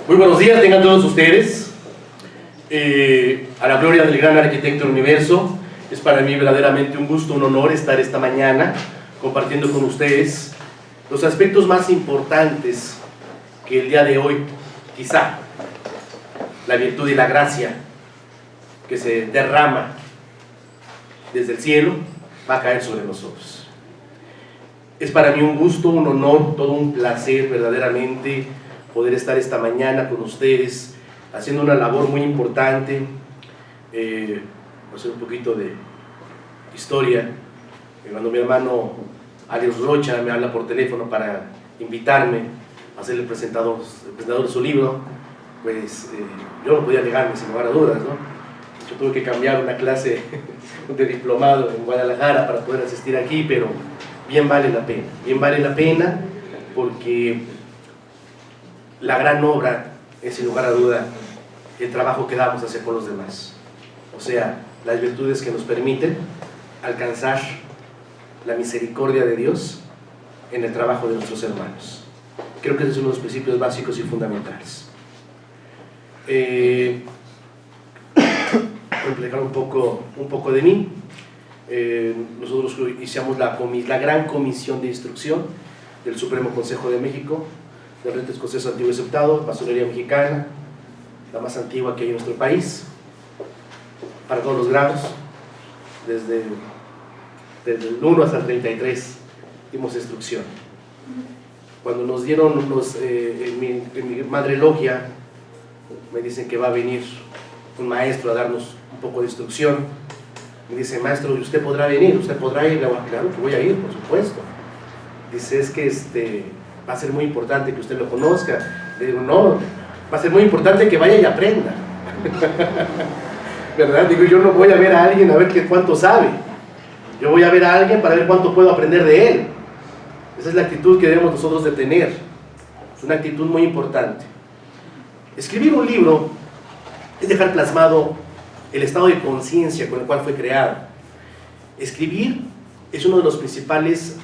Muy buenos días, tengan todos ustedes. A la gloria del gran arquitecto del universo, es para mí verdaderamente un gusto, un honor estar esta mañana compartiendo con ustedes los aspectos más importantes que el día de hoy, quizá, la virtud y la gracia que se derrama desde el cielo va a caer sobre nosotros. Es para mí un gusto, un honor, todo un placer verdaderamente poder estar esta mañana con ustedes haciendo una labor muy importante. Voy a hacer un poquito de historia. Cuando mi hermano Alex Rocha me habla por teléfono para invitarme a ser el presentador de su libro, pues yo no podía negarme sin lugar a dudas, ¿no? Yo tuve que cambiar una clase de diplomado en Guadalajara para poder asistir aquí, pero bien vale la pena porque la gran obra es sin lugar a duda el trabajo que damos hacia con los demás, o sea, las virtudes que nos permiten alcanzar la misericordia de Dios en el trabajo de nuestros hermanos. Creo que ese es uno de los principios básicos y fundamentales. Voy a explicar un poco de mí. Nosotros iniciamos la gran comisión de instrucción del Supremo Consejo de México, del Rito Escocés Antiguo y Aceptado, masonería mexicana, la más antigua que hay en nuestro país, para todos los grados, desde el 1 hasta el 33 dimos instrucción. Cuando nos dieron en mi madre logia, me dicen que va a venir un maestro a darnos un poco de instrucción. Me dice: maestro, ¿usted podrá venir? ¿Usted podrá ir? Le digo: claro que voy a ir, por supuesto. Dice: es que va a ser muy importante que usted lo conozca. Le digo: no, va a ser muy importante que vaya y aprenda. ¿Verdad? Digo, yo no voy a ver a alguien a ver cuánto sabe. Yo voy a ver a alguien para ver cuánto puedo aprender de él. Esa es la actitud que debemos nosotros de tener. Es una actitud muy importante. Escribir un libro es dejar plasmado el estado de conciencia con el cual fue creado. Escribir es uno de los principales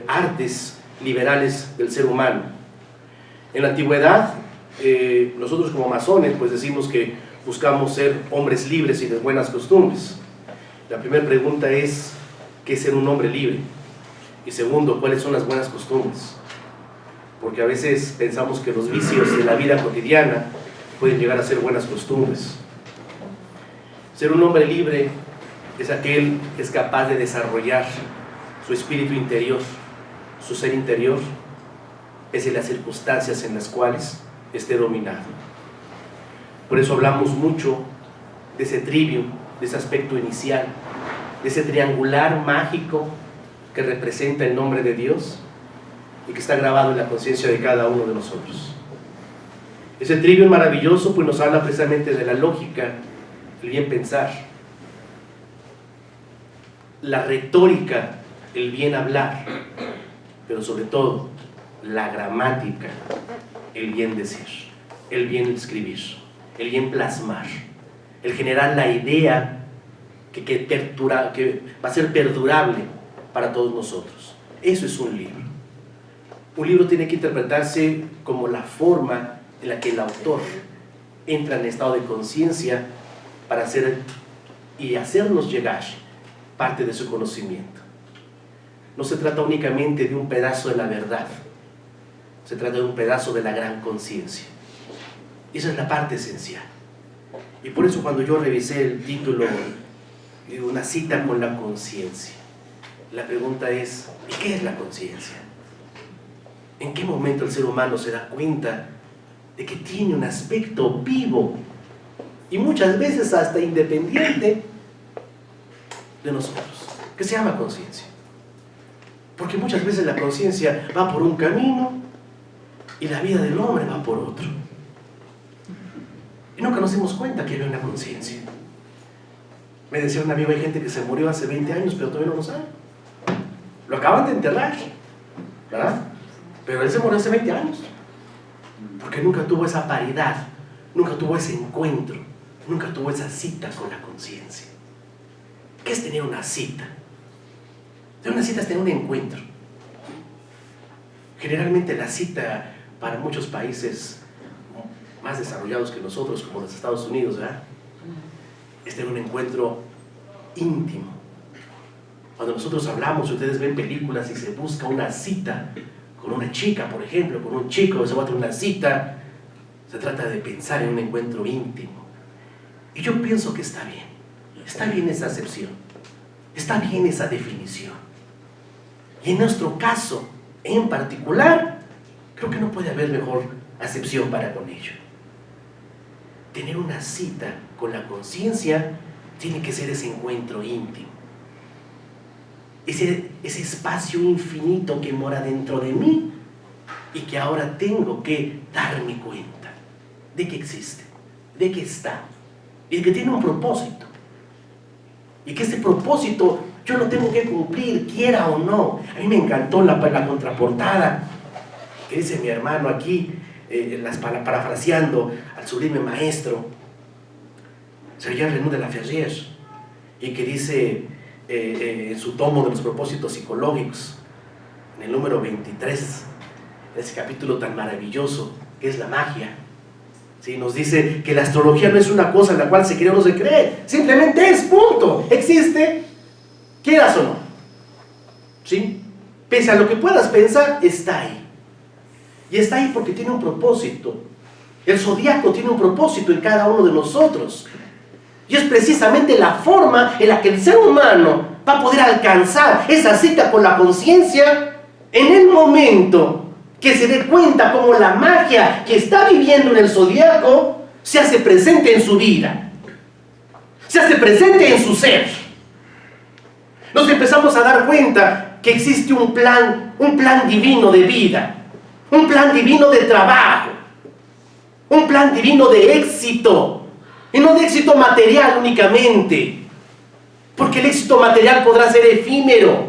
artes liberales del ser humano. En la antigüedad, nosotros como masones pues decimos que buscamos ser hombres libres y de buenas costumbres. La primera pregunta es: ¿qué es ser un hombre libre? Y segundo, ¿cuáles son las buenas costumbres? Porque a veces pensamos que los vicios de la vida cotidiana pueden llegar a ser buenas costumbres. Ser un hombre libre es aquel que es capaz de desarrollar su espíritu interior, su ser interior, es en las circunstancias en las cuales esté dominado. Por eso hablamos mucho de ese trivium, de ese aspecto inicial, de ese triangular mágico que representa el nombre de Dios y que está grabado en la conciencia de cada uno de nosotros. Ese trivium maravilloso pues nos habla precisamente de la lógica, el bien pensar, la retórica, el bien hablar, pero sobre todo la gramática, el bien decir, el bien escribir, el bien plasmar, el generar la idea que va a ser perdurable para todos nosotros. Eso es un libro. Un libro tiene que interpretarse como la forma en la que el autor entra en estado de conciencia para hacer y hacernos llegar parte de su conocimiento. No se trata únicamente de un pedazo de la verdad, se trata de un pedazo de la gran conciencia. Esa es la parte esencial. Y por eso cuando yo revisé el título, una cita con la conciencia, la pregunta es: ¿y qué es la conciencia? ¿En qué momento el ser humano se da cuenta de que tiene un aspecto vivo y muchas veces hasta independiente de nosotros, que se llama conciencia? Porque muchas veces la conciencia va por un camino y la vida del hombre va por otro. Y nunca nos dimos cuenta que había una conciencia. Me decía un amigo: hay gente que se murió hace 20 años, pero todavía no lo sabe. Lo acaban de enterrar, ¿verdad? Pero él se murió hace 20 años. Porque nunca tuvo esa paridad, nunca tuvo ese encuentro, nunca tuvo esa cita con la conciencia. ¿Qué es tener una cita? Tener una cita es tener un encuentro. Generalmente la cita para muchos países más desarrollados que nosotros, como los Estados Unidos, ¿verdad? Es tener un encuentro íntimo. Cuando nosotros hablamos, ustedes ven películas y se busca una cita con una chica, por ejemplo, con un chico, se va a tener una cita, se trata de pensar en un encuentro íntimo. Y yo pienso que está bien esa acepción, está bien esa definición. Y en nuestro caso, en particular, creo que no puede haber mejor acepción para con ello. Tener una cita con la conciencia tiene que ser ese encuentro íntimo. Ese espacio infinito que mora dentro de mí y que ahora tengo que darme cuenta de que existe, de que está y de que tiene un propósito. Y que ese propósito yo lo tengo que cumplir, quiera o no. A mí me encantó la contraportada que dice mi hermano aquí, parafraseando al sublime maestro Sergio Renou de la Ferrière, y que dice en su tomo de los propósitos psicológicos, en el número 23, en ese capítulo tan maravilloso que es la magia, ¿sí? Nos dice que la astrología no es una cosa en la cual se cree o no se cree, simplemente es, punto, existe, quieras o no, ¿sí? Pese a lo que puedas pensar, está ahí. Y está ahí porque tiene un propósito. El zodiaco tiene un propósito en cada uno de nosotros. Y es precisamente la forma en la que el ser humano va a poder alcanzar esa cita con la conciencia en el momento que se dé cuenta cómo la magia que está viviendo en el zodiaco se hace presente en su vida, se hace presente en su ser. Nos empezamos a dar cuenta que existe un plan divino de vida, un plan divino de trabajo, un plan divino de éxito. Y no de éxito material únicamente, porque el éxito material podrá ser efímero.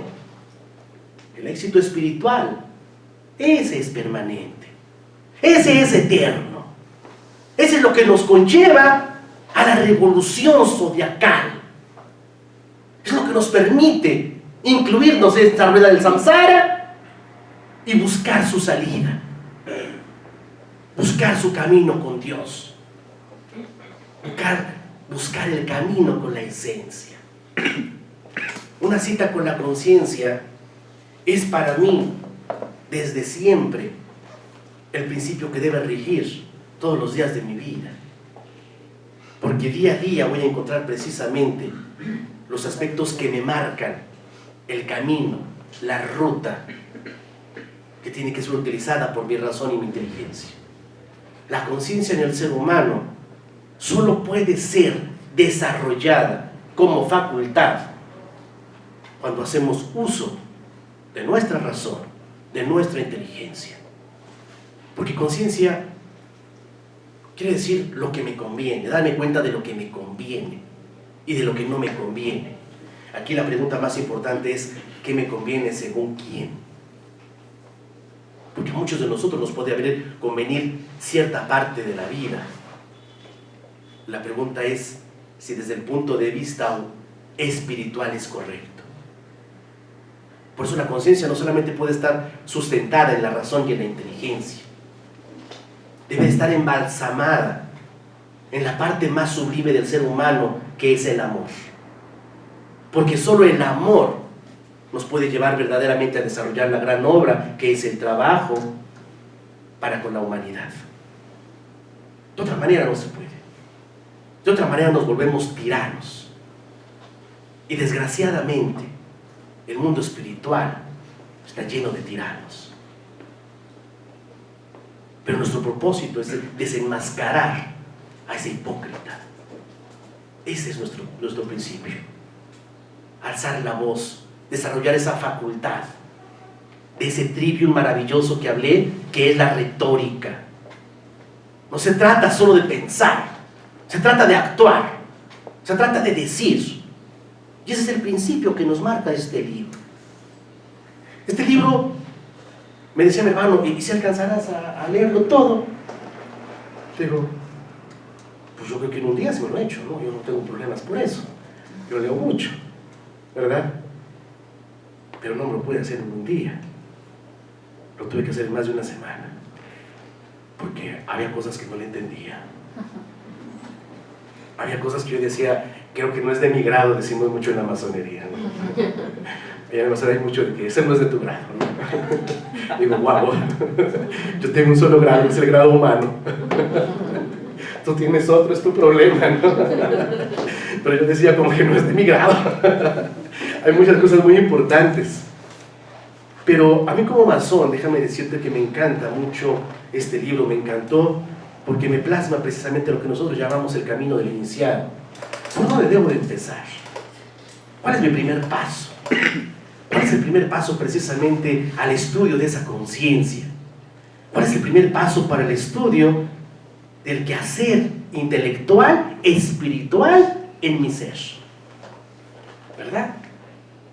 El éxito espiritual, ese es permanente, ese es eterno. Ese es lo que nos conlleva a la revolución zodiacal. Es lo que nos permite incluirnos en esta rueda del samsara y buscar su salida, buscar su camino con Dios. Buscar el camino con la esencia. Una cita con la conciencia es para mí, desde siempre, el principio que debe regir todos los días de mi vida. Porque día a día voy a encontrar precisamente los aspectos que me marcan el camino, la ruta que tiene que ser utilizada por mi razón y mi inteligencia. La conciencia en el ser humano solo puede ser desarrollada como facultad cuando hacemos uso de nuestra razón, de nuestra inteligencia. Porque conciencia quiere decir lo que me conviene, darme cuenta de lo que me conviene y de lo que no me conviene. Aquí la pregunta más importante es, ¿qué me conviene según quién? Porque a muchos de nosotros nos puede convenir cierta parte de la vida. La pregunta es si desde el punto de vista espiritual es correcto. Por eso la conciencia no solamente puede estar sustentada en la razón y en la inteligencia, debe estar embalsamada en la parte más sublime del ser humano, que es el amor. Porque solo el amor nos puede llevar verdaderamente a desarrollar la gran obra, que es el trabajo para con la humanidad. De otra manera no se puede. De otra manera nos volvemos tiranos. Y desgraciadamente, el mundo espiritual está lleno de tiranos. Pero nuestro propósito es desenmascarar a ese hipócrita. Ese es nuestro principio. Alzar la voz, desarrollar esa facultad de ese trivium maravilloso que hablé, que es la retórica. No se trata solo de pensar, se trata de actuar, se trata de decir. Y ese es el principio que nos marca este libro. Este libro, me decía mi hermano, ¿y si alcanzarás a leerlo todo? Pero, pues yo creo que en un día se me lo he hecho, ¿no? Yo no tengo problemas por eso. Yo leo mucho, ¿verdad? Pero no me lo pude hacer en un día. Lo tuve que hacer en más de una semana. porque había cosas que no le entendía. Había cosas que yo decía, creo que no es de mi grado, decimos mucho en la masonería, ¿no? Allá en la masonería hay mucho de que ese no es de tu grado, ¿no? Digo, wow, yo tengo un solo grado, es el grado humano. Tú tienes otro, es tu problema, ¿no? Pero yo decía como que no es de mi grado. Hay muchas cosas muy importantes. Pero a mí como masón, déjame decirte que me encanta mucho este libro, me encantó porque me plasma precisamente lo que nosotros llamamos el camino del iniciado. ¿Por dónde debo de empezar? ¿Cuál es mi primer paso? ¿Cuál es el primer paso precisamente al estudio de esa conciencia? ¿Cuál es el primer paso para el estudio del quehacer intelectual, espiritual en mi ser? ¿Verdad?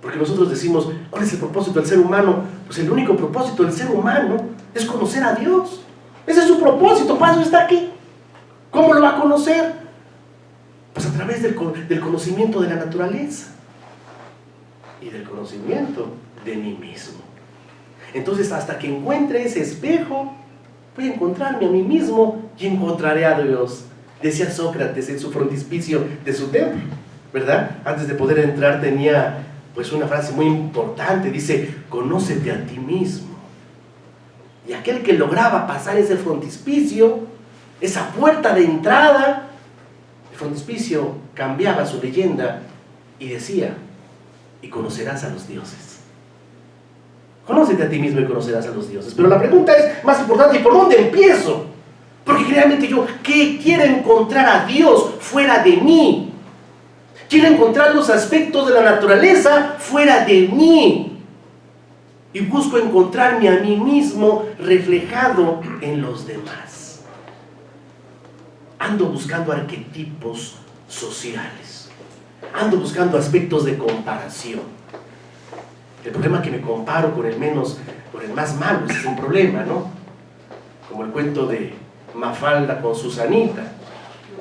Porque nosotros decimos, ¿cuál es el propósito del ser humano? Pues el único propósito del ser humano es conocer a Dios. Ese es su propósito, para eso está aquí. ¿Cómo lo va a conocer? Pues a través del conocimiento de la naturaleza y del conocimiento de mí mismo. Entonces, hasta que encuentre ese espejo, voy a encontrarme a mí mismo y encontraré a Dios. Decía Sócrates en su frontispicio de su templo, ¿verdad? Antes de poder entrar tenía pues una frase muy importante, dice, conócete a ti mismo. Y aquel que lograba pasar ese frontispicio, esa puerta de entrada, el frontispicio cambiaba su leyenda y decía, y conocerás a los dioses. Conócete a ti mismo y conocerás a los dioses. Pero la pregunta es más importante, ¿y por dónde empiezo? Porque realmente yo, ¿qué quiero encontrar a Dios fuera de mí? Quiero encontrar los aspectos de la naturaleza fuera de mí. Y busco encontrarme a mí mismo reflejado en los demás. Ando buscando arquetipos sociales. Ando buscando aspectos de comparación. El problema es que me comparo con el más malo, ese es un problema, ¿no? Como el cuento de Mafalda con Susanita,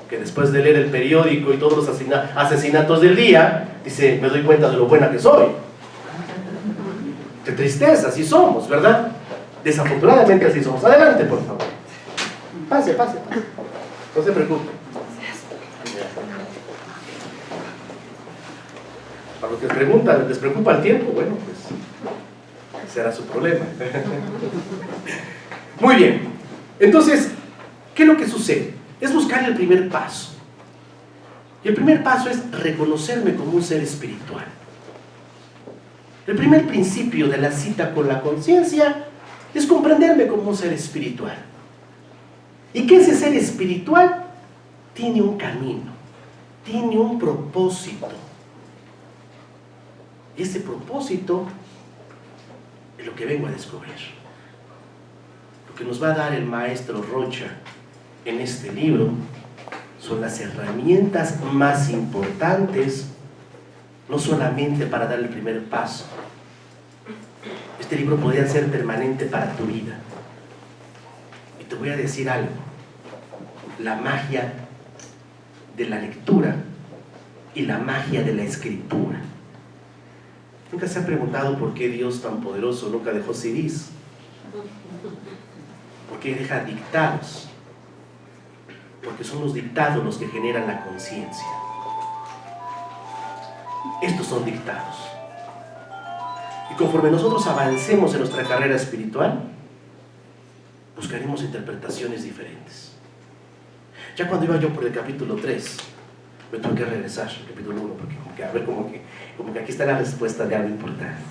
que después de leer el periódico y todos los asesinatos del día, dice, me doy cuenta de lo buena que soy. Qué tristeza, así somos, ¿verdad? Desafortunadamente así somos. Adelante, por favor. Pase, pase, pase. No se preocupe. Para los que les preocupa el tiempo, bueno, pues será su problema. Muy bien. Entonces, ¿qué es lo que sucede? Es buscar el primer paso. Y el primer paso es reconocerme como un ser espiritual. El primer principio de la cita con la conciencia es comprenderme como un ser espiritual. Y que ese ser espiritual tiene un camino, tiene un propósito. Y ese propósito es lo que vengo a descubrir. Lo que nos va a dar el maestro Rocha en este libro son las herramientas más importantes, no solamente para dar el primer paso. Este libro podría ser permanente para tu vida. Y te voy a decir algo. La magia de la lectura y la magia de la escritura. ¿Nunca se ha preguntado por qué Dios tan poderoso nunca dejó CDs? ¿Por qué deja dictados? Porque son los dictados los que generan la conciencia. Estos son dictados. Y conforme nosotros avancemos en nuestra carrera espiritual, buscaremos interpretaciones diferentes. Ya cuando iba yo por el capítulo 3, me tuve que regresar al capítulo 1, porque como que aquí está la respuesta de algo importante.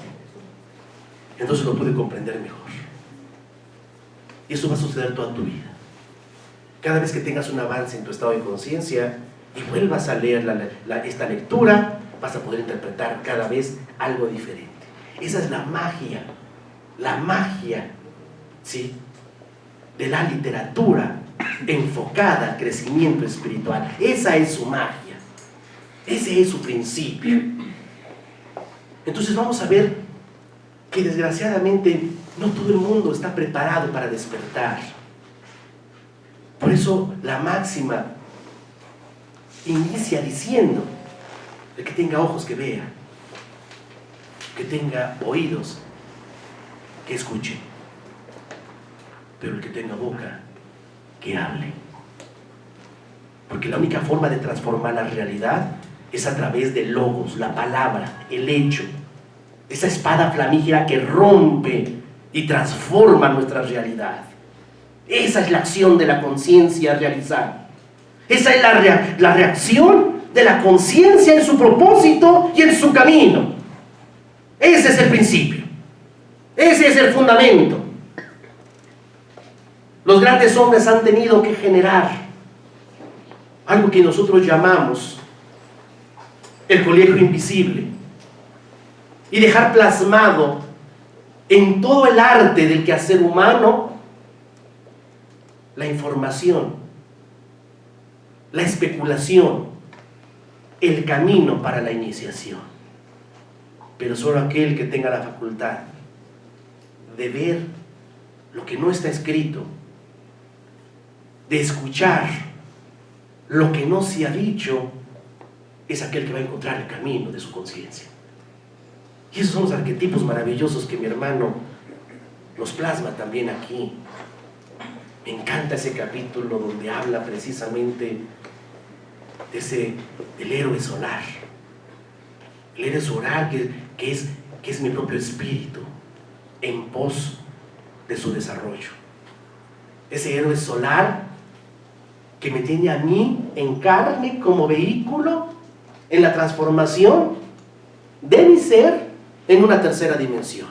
Entonces lo pude comprender mejor. Y eso va a suceder toda tu vida. Cada vez que tengas un avance en tu estado de conciencia y vuelvas a leer esta lectura, vas a poder interpretar cada vez algo diferente. Esa es la magia, ¿sí?, de la literatura enfocada al crecimiento espiritual. Esa es su magia, ese es su principio. Entonces vamos a ver que desgraciadamente no todo el mundo está preparado para despertar. Por eso la máxima inicia diciendo: el que tenga ojos que vea, que tenga oídos que escuche, pero el que tenga boca que hable. Porque la única forma de transformar la realidad es a través del logos, la palabra, el hecho. Esa espada flamígera que rompe y transforma nuestra realidad. Esa es la acción de la conciencia realizada. Esa es la reacción de la conciencia en su propósito y en su camino. Ese es el principio. Ese es el fundamento. Los grandes hombres han tenido que generar algo que nosotros llamamos el colegio invisible y dejar plasmado en todo el arte del quehacer humano la información, la especulación, el camino para la iniciación. Pero solo aquel que tenga la facultad de ver lo que no está escrito, de escuchar lo que no se ha dicho, es aquel que va a encontrar el camino de su conciencia. Y esos son los arquetipos maravillosos que mi hermano nos plasma también aquí. Me encanta ese capítulo donde habla precisamente del héroe solar. El héroe solar que es mi propio espíritu en pos de su desarrollo. Ese héroe solar que me tiene a mí en carne como vehículo en la transformación de mi ser en una tercera dimensión.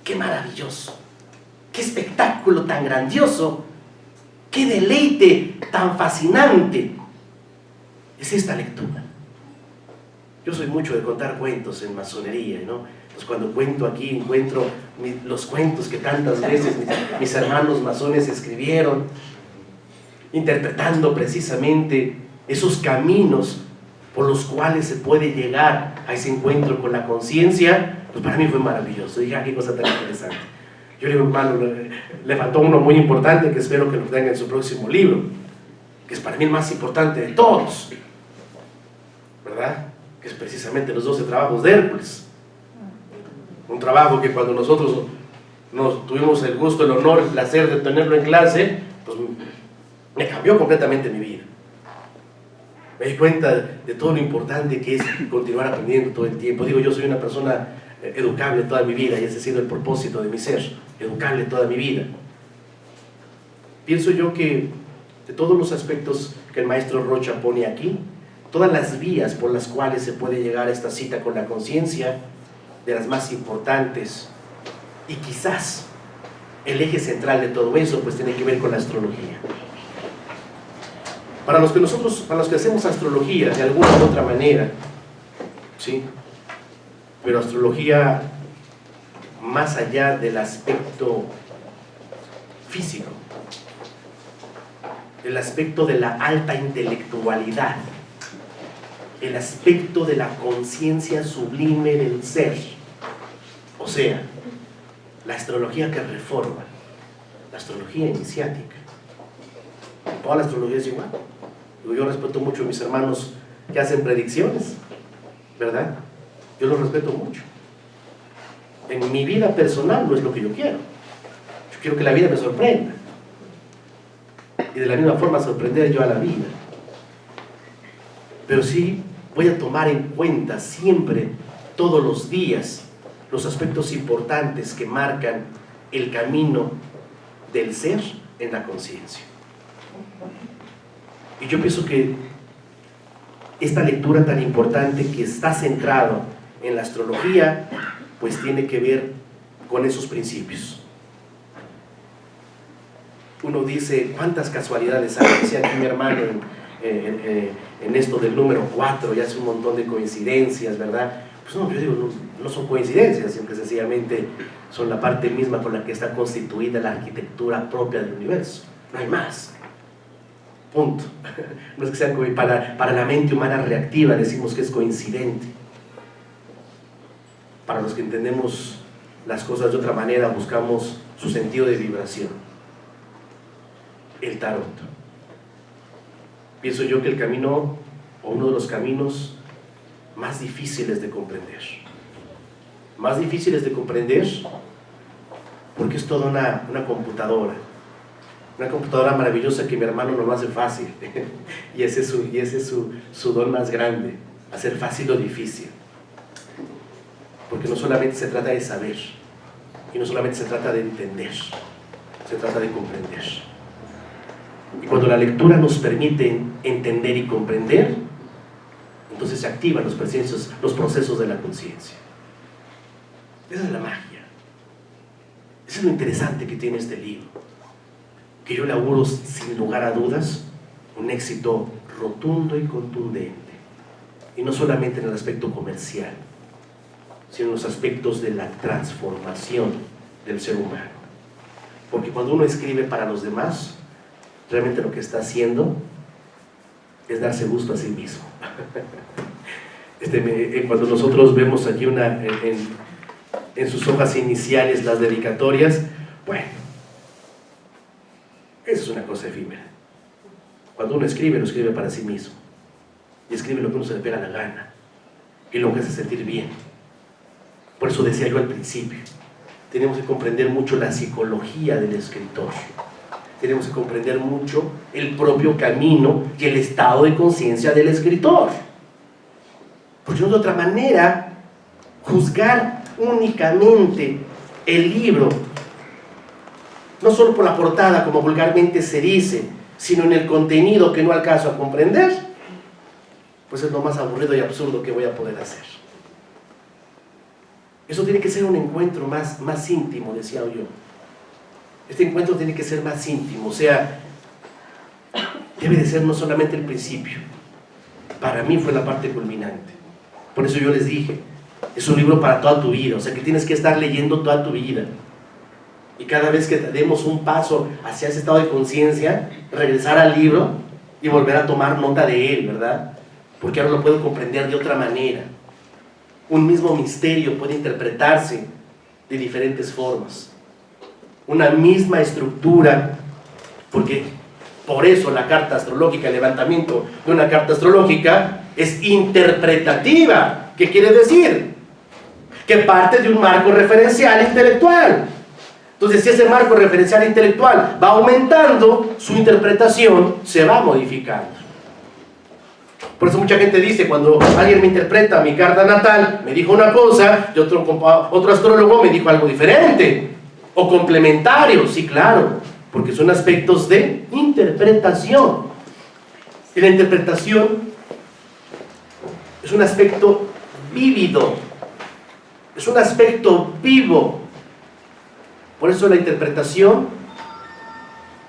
¡Qué maravilloso! ¡Qué espectáculo tan grandioso! ¡Qué deleite tan fascinante! Es esta lectura. Yo soy mucho de contar cuentos en masonería, ¿no? Pues cuando cuento aquí encuentro los cuentos que tantas veces mis hermanos masones escribieron, interpretando precisamente esos caminos por los cuales se puede llegar a ese encuentro con la conciencia. Pues para mí fue maravilloso. Dije, qué cosa tan interesante. Yo le digo, hermano, le faltó uno muy importante que espero que lo tenga en su próximo libro, que es para mí el más importante de todos, ¿verdad? Que es precisamente los 12 trabajos de Hércules. Un trabajo que cuando nosotros nos tuvimos el gusto, el honor, el placer de tenerlo en clase, pues me cambió completamente mi vida. Me di cuenta de todo lo importante que es continuar aprendiendo todo el tiempo. Digo, yo soy una persona educable toda mi vida y ese ha sido el propósito de mi ser, educable toda mi vida. Pienso yo que de todos los aspectos que el maestro Rocha pone aquí, todas las vías por las cuales se puede llegar a esta cita con la conciencia, de las más importantes, y quizás el eje central de todo eso, pues tiene que ver con la astrología. Para los que hacemos astrología de alguna u otra manera, ¿sí? Pero astrología más allá del aspecto físico, el aspecto de la alta intelectualidad, el aspecto de la conciencia sublime del ser, o sea, la astrología que reforma, la astrología iniciática. Toda la astrología es igual. Yo respeto mucho a mis hermanos que hacen predicciones, ¿verdad? Yo los respeto mucho. En mi vida personal no es lo que yo quiero. Yo quiero que la vida me sorprenda. Y de la misma forma sorprender yo a la vida. Pero sí voy a tomar en cuenta siempre, todos los días, los aspectos importantes que marcan el camino del ser en la conciencia. Y yo pienso que esta lectura tan importante que está centrado en la astrología, pues tiene que ver con esos principios. Uno dice, ¿cuántas casualidades hay? Decía aquí mi hermano en esto del número 4, ya hace un montón de coincidencias, ¿verdad? Pues no, yo digo, no son coincidencias, sino que sencillamente son la parte misma con la que está constituida la arquitectura propia del universo. No hay más. Punto. No es que sea para la mente humana reactiva, decimos que es coincidente. Para los que entendemos las cosas de otra manera, buscamos su sentido de vibración. El tarot. Pienso yo que el camino, o uno de los caminos más difíciles de comprender. Más difíciles de comprender porque es toda una computadora. Una computadora maravillosa que mi hermano no lo hace fácil. y ese es su don más grande, hacer fácil lo difícil. Porque no solamente se trata de saber, y no solamente se trata de entender, se trata de comprender. Y cuando la lectura nos permite entender y comprender, entonces se activan los procesos de la conciencia. Esa es la magia. Eso es lo interesante que tiene este libro, que yo le auguro sin lugar a dudas un éxito rotundo y contundente, y no solamente en el aspecto comercial, sino en los aspectos de la transformación del ser humano. Porque cuando uno escribe para los demás, realmente lo que está haciendo es darse gusto a sí mismo. Cuando nosotros vemos aquí en sus hojas iniciales las dedicatorias, bueno, eso es una cosa efímera. Cuando uno escribe, lo escribe para sí mismo, y escribe lo que uno se le pega la gana, y lo que hace sentir bien. Por eso decía yo al principio, tenemos que comprender mucho la psicología del escritor, tenemos que comprender mucho el propio camino y el estado de conciencia del escritor, porque no de otra manera juzgar únicamente el libro, no solo por la portada como vulgarmente se dice, sino en el contenido que no alcanzo a comprender, pues es lo más aburrido y absurdo que voy a poder hacer. Eso tiene que ser un encuentro más íntimo, decía yo. Este encuentro tiene que ser más íntimo, o sea, debe de ser no solamente el principio. Para mí fue la parte culminante. Por eso yo les dije, es un libro para toda tu vida, o sea que tienes que estar leyendo toda tu vida. Y cada vez que demos un paso hacia ese estado de conciencia, regresar al libro y volver a tomar nota de él, ¿verdad? Porque ahora lo puedo comprender de otra manera. Un mismo misterio puede interpretarse de diferentes formas. Una misma estructura, porque por eso la carta astrológica, el levantamiento de una carta astrológica es interpretativa. ¿Qué quiere decir? Que parte de un marco referencial intelectual. Entonces, si ese marco referencial intelectual va aumentando, su interpretación se va modificando. Por eso mucha gente dice, cuando alguien me interpreta mi carta natal, me dijo una cosa, y otro astrólogo me dijo algo diferente, o complementario. Sí, claro, porque son aspectos de interpretación. Y la interpretación es un aspecto vívido, es un aspecto vivo. Por eso la interpretación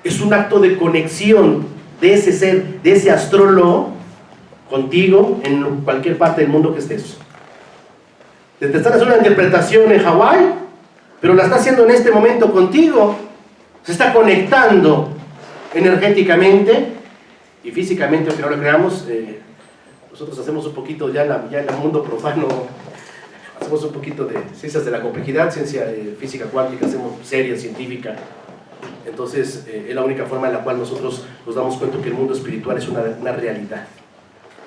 es un acto de conexión de ese ser, de ese astrólogo, contigo en cualquier parte del mundo que estés. Te están haciendo una interpretación en Hawái, pero la está haciendo en este momento contigo. Se está conectando energéticamente y físicamente, aunque no lo creamos. Nosotros hacemos un poquito ya en el mundo profano, hacemos un poquito de ciencias de la complejidad, ciencia física cuántica, hacemos serie científica. Entonces es la única forma en la cual nosotros nos damos cuenta que el mundo espiritual es una realidad.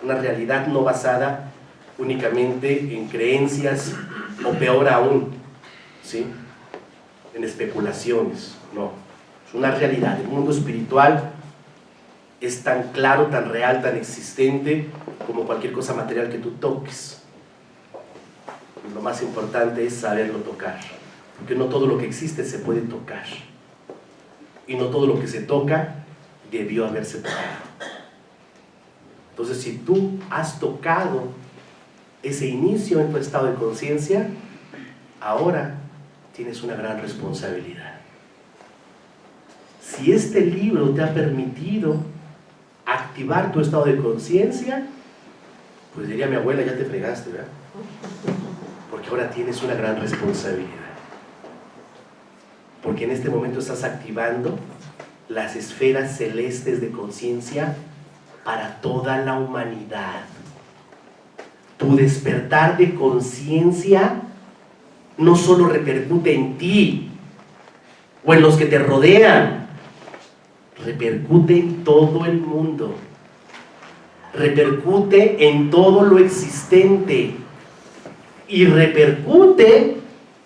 Una realidad no basada únicamente en creencias, o peor aún, ¿sí?, en especulaciones. No, es una realidad. El mundo espiritual es tan claro, tan real, tan existente como cualquier cosa material que tú toques. Y lo más importante es saberlo tocar, porque no todo lo que existe se puede tocar, y no todo lo que se toca debió haberse tocado. Entonces, si tú has tocado ese inicio en tu estado de conciencia, ahora tienes una gran responsabilidad. Si este libro te ha permitido activar tu estado de conciencia, pues diría mi abuela, ya te fregaste, ¿verdad? Porque ahora tienes una gran responsabilidad. Porque en este momento estás activando las esferas celestes de conciencia para toda la humanidad. Tu despertar de conciencia no solo repercute en ti o en los que te rodean, repercute en todo el mundo, repercute en todo lo existente y repercute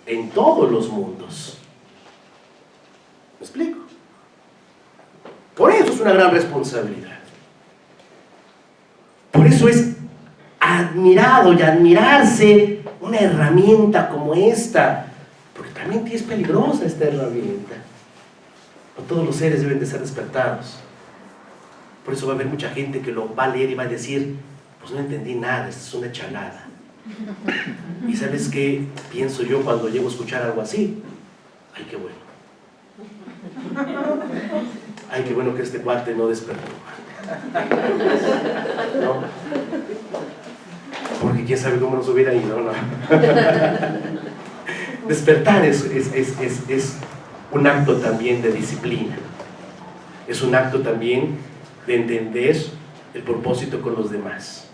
en todos los mundos. ¿Me explico? una gran responsabilidad. Por eso es admirado y admirarse una herramienta como esta, porque también es peligrosa esta herramienta. No todos los seres deben de ser despertados. Por eso va a haber mucha gente que lo va a leer y va a decir, pues no entendí nada, esto es una chalada. ¿Y sabes qué pienso yo cuando llego a escuchar algo así? Ay, qué bueno. Ay, qué bueno que este cuate no despertó. ¿No? Porque quién sabe cómo nos hubiera ido, ¿no? Despertar es un acto también de disciplina. Es un acto también de entender el propósito con los demás.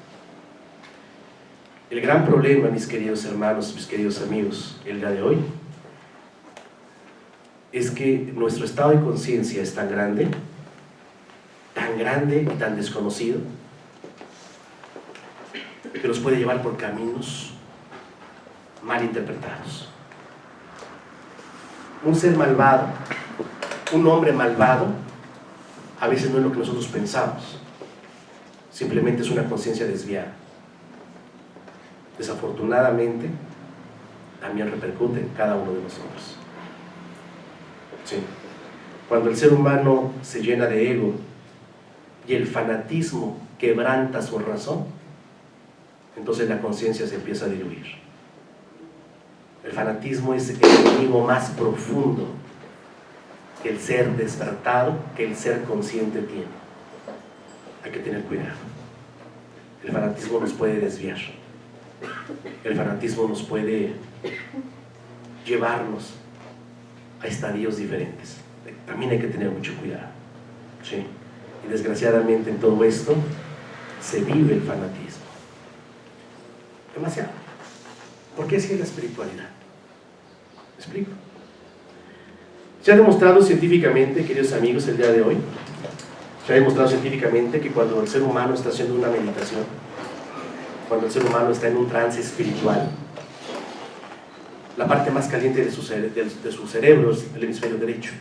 El gran problema, mis queridos hermanos, mis queridos amigos, el día de hoy, es que nuestro estado de conciencia es tan grande y tan desconocido, que nos puede llevar por caminos mal interpretados. Un ser malvado, un hombre malvado, a veces no es lo que nosotros pensamos, simplemente es una conciencia desviada. Desafortunadamente, también repercute en cada uno de nosotros. Sí. Cuando el ser humano se llena de ego y el fanatismo quebranta su razón, entonces la conciencia se empieza a diluir. El fanatismo es el enemigo más profundo que el ser despertado, que el ser consciente tiene. Hay que tener cuidado. El fanatismo nos puede desviar. El fanatismo nos puede llevarnos a estadios diferentes. También hay que tener mucho cuidado. ¿Sí? Y desgraciadamente en todo esto se vive el fanatismo. Demasiado. ¿Por qué así es la espiritualidad? ¿Me explico? Se ha demostrado científicamente, queridos amigos, el día de hoy, se ha demostrado científicamente que cuando el ser humano está haciendo una meditación, cuando el ser humano está en un trance espiritual, la parte más caliente de su cerebro es el hemisferio derecho.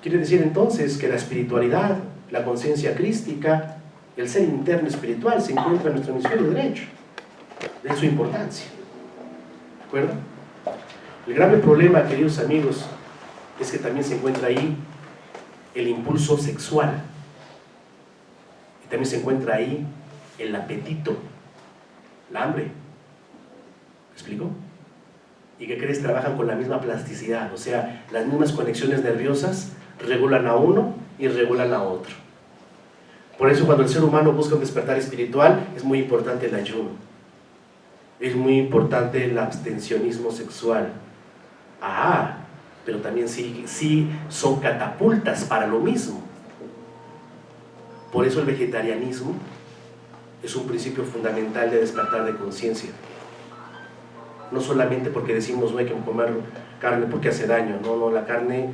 Quiere decir entonces que la espiritualidad, la conciencia crística, el ser interno espiritual se encuentra en nuestro hemisferio derecho. De su importancia. ¿De acuerdo? El grave problema, queridos amigos, es que también se encuentra ahí el impulso sexual. Y también se encuentra ahí el apetito, el hambre. ¿Me explico? ¿Y qué crees? Trabajan con la misma plasticidad, o sea, las mismas conexiones nerviosas regulan a uno y regulan a otro. Por eso cuando el ser humano busca un despertar espiritual, es muy importante el ayuno. Es muy importante el abstencionismo sexual. Pero también sí son catapultas para lo mismo. Por eso el vegetarianismo es un principio fundamental de despertar de conciencia. No solamente porque decimos no hay que comer carne porque hace daño, no, la carne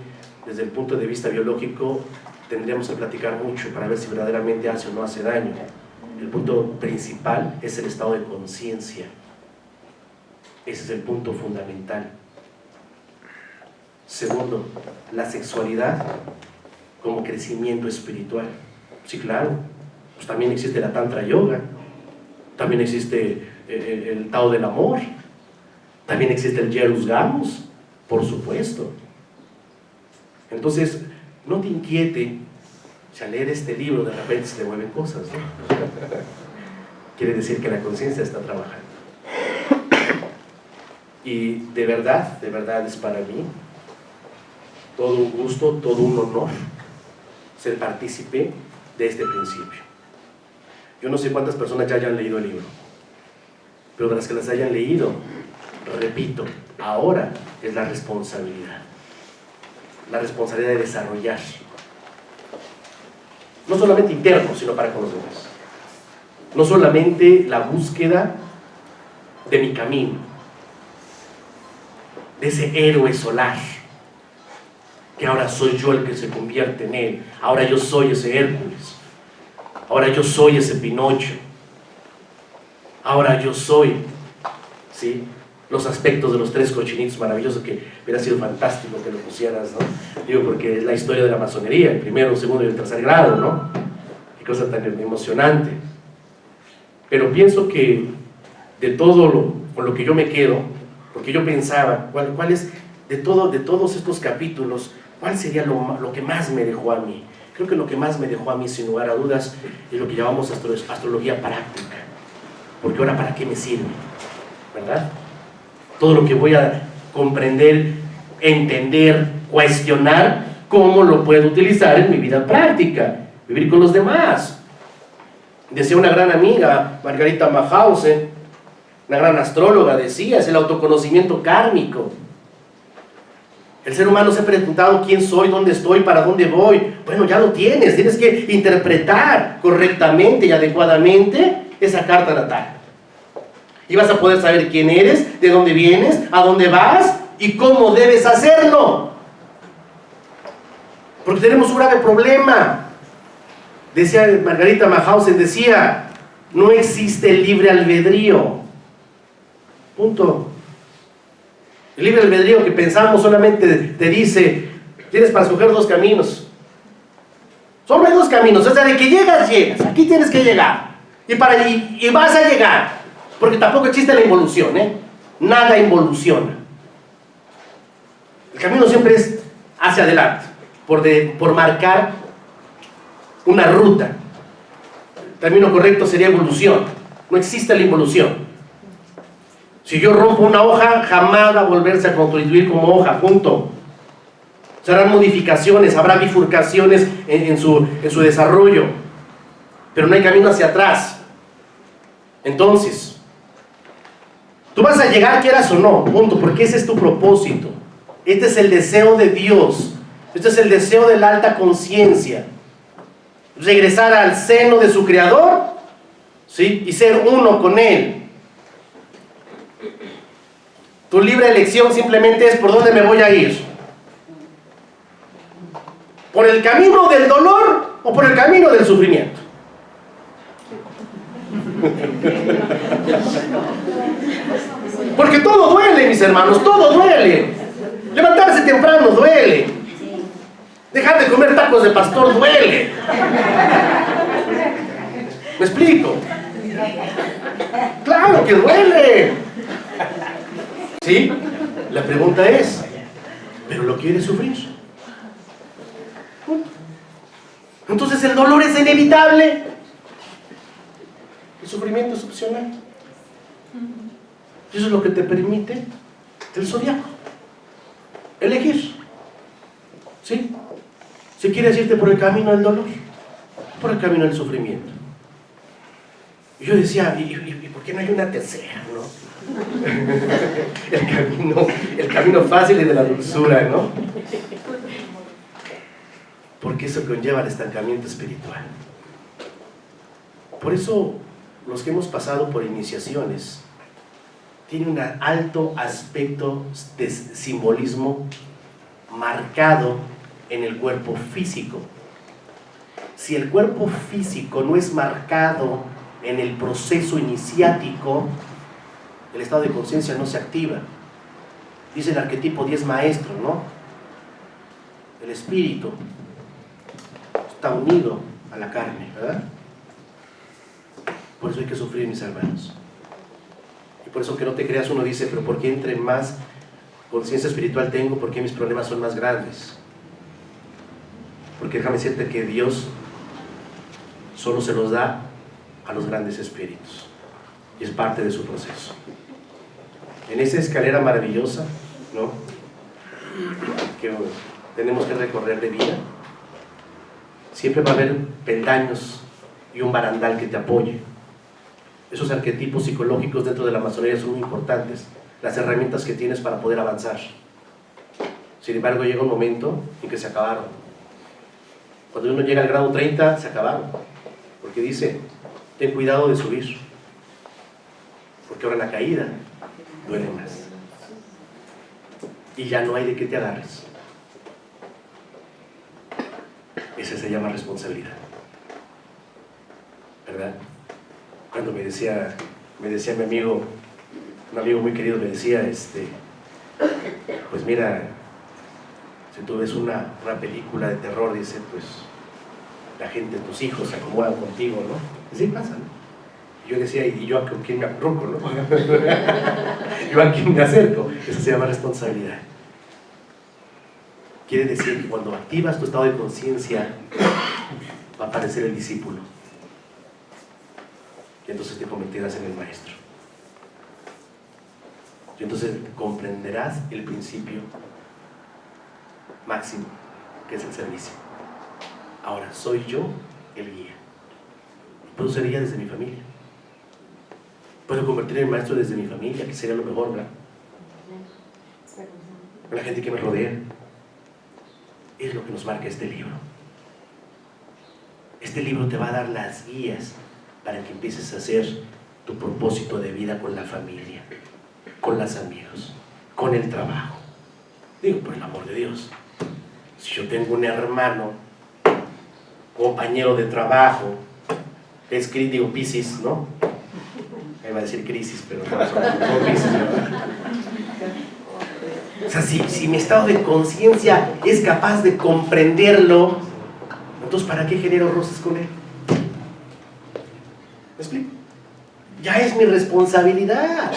desde el punto de vista biológico tendríamos que platicar mucho para ver si verdaderamente hace o no hace daño. El punto principal es el estado de conciencia. Ese es el punto fundamental. Segundo, la sexualidad como crecimiento espiritual. Sí, claro, pues también existe la Tantra Yoga, también existe el Tao del Amor, también existe el Jerus Gamos, por supuesto. Entonces, no te inquiete si al leer este libro de repente se te mueven cosas, ¿no? Quiere decir que la conciencia está trabajando. Y de verdad es para mí todo un gusto, todo un honor ser partícipe de este principio. Yo no sé cuántas personas ya hayan leído el libro, pero de las que las hayan leído, repito, ahora es la responsabilidad de desarrollar, no solamente interno, sino para con los demás. No solamente la búsqueda de mi camino, de ese héroe solar, que ahora soy yo el que se convierte en él, ahora yo soy ese Hércules, ahora yo soy ese Pinocho, ahora yo soy, ¿sí?, los aspectos de los 3 cochinitos maravillosos, que hubiera sido fantástico que lo pusieras, ¿no? Digo, porque es la historia de la masonería, el primero, el segundo y el tercer grado, ¿no? Qué cosa tan emocionante. Pero pienso que de todo con lo que yo me quedo, porque yo pensaba, ¿cuál es, de todos estos capítulos, cuál sería lo que más me dejó a mí? Creo que lo que más me dejó a mí, sin lugar a dudas, es lo que llamamos astrología práctica. Porque ahora, ¿para qué me sirve? ¿Verdad? Todo lo que voy a comprender, entender, cuestionar, ¿cómo lo puedo utilizar en mi vida práctica? Vivir con los demás. Decía una gran amiga, Margarita Mahausen, una gran astróloga, decía, es el autoconocimiento kármico. El ser humano se ha preguntado quién soy, dónde estoy, para dónde voy. Bueno, ya lo tienes que interpretar correctamente y adecuadamente esa carta natal. Y vas a poder saber quién eres, de dónde vienes, a dónde vas y cómo debes hacerlo. Porque tenemos un grave problema. Decía Margarita Mahausen, decía, no existe el libre albedrío. Punto. El libre albedrío que pensamos solamente te dice, tienes para escoger 2 caminos. Solo hay 2 caminos, o sea, de que llegas, aquí tienes que llegar. Y vas a llegar. Porque tampoco existe la involución, ¿eh? Nada involuciona. El camino siempre es hacia adelante, por marcar una ruta. El camino correcto sería evolución. No existe la involución. Si yo rompo una hoja, jamás va a volverse a constituir como hoja, punto. Se harán modificaciones, habrá bifurcaciones en su desarrollo, pero no hay camino hacia atrás. Entonces, tú vas a llegar quieras o no, punto, porque ese es tu propósito. Este es el deseo de Dios, este es el deseo de la alta conciencia. Regresar al seno de su Creador, ¿sí? Y ser uno con Él. Tu libre elección simplemente es por dónde me voy a ir. ¿Por el camino del dolor o por el camino del sufrimiento? Porque todo duele, mis hermanos, todo duele. Levantarse temprano duele. Dejar de comer tacos de pastor duele. ¿Me explico? Claro que duele. ¿Sí? La pregunta es, ¿pero lo quieres sufrir? Entonces el dolor es inevitable. El sufrimiento es opcional. Y eso es lo que te permite el zodiaco. Elegir. ¿Sí? Si quieres irte por el camino del dolor, por el camino del sufrimiento. Y yo decía, ¿y por qué no hay una tercera, no? el camino fácil y de la dulzura, ¿no? Porque eso conlleva el estancamiento espiritual. Por eso los que hemos pasado por iniciaciones tienen un alto aspecto de simbolismo marcado en el cuerpo físico. Si el cuerpo físico no es marcado en el proceso iniciático, el estado de conciencia no se activa. Dice el arquetipo 10 maestro, ¿no? El espíritu está unido a la carne, ¿verdad? Por eso hay que sufrir, mis hermanos. Y por eso, que no te creas, uno dice, pero ¿por qué entre más conciencia espiritual tengo? ¿Por qué mis problemas son más grandes? Porque déjame decirte que Dios solo se los da a los grandes espíritus. Y es parte de su proceso. En esa escalera maravillosa, ¿no?, que tenemos que recorrer de vida, siempre va a haber peldaños y un barandal que te apoye. Esos arquetipos psicológicos dentro de la masonería son muy importantes, las herramientas que tienes para poder avanzar. Sin embargo, llega un momento en que se acabaron. Cuando uno llega al grado 30, se acabaron. Porque dice, ten cuidado de subir, porque ahora la caída duele más. Y ya no hay de qué te agarres. Esa se llama responsabilidad, ¿verdad? Cuando me decía mi amigo un amigo muy querido me decía, pues mira, si tú ves una película de terror, dice, pues la gente, tus hijos se acomodan contigo, ¿no? Y sí pasa, ¿no? Y yo decía, ¿y yo a quién me acurruco, no? ¿Yo a quién me acerco? Eso se llama responsabilidad. Quiere decir que cuando activas tu estado de conciencia, va a aparecer el discípulo. Y entonces te convertirás en el maestro. Y entonces comprenderás el principio máximo, que es el servicio. Ahora, soy yo el guía. Puedo ser guía desde mi familia. Puedo convertirme en maestro desde mi familia, que sería lo mejor, ¿verdad? La gente que me rodea. Es lo que nos marca este libro. Este libro te va a dar las guías para que empieces a hacer tu propósito de vida con la familia, con los amigos, con el trabajo. Digo, por el amor de Dios, si yo tengo un hermano, compañero de trabajo, es digo, Piscis, ¿no? Iba a decir crisis, pero no Piscis, ¿verdad? O sea, si mi estado de conciencia es capaz de comprenderlo, entonces ¿para qué genero roces con él? ¿Me explico? Ya es mi responsabilidad.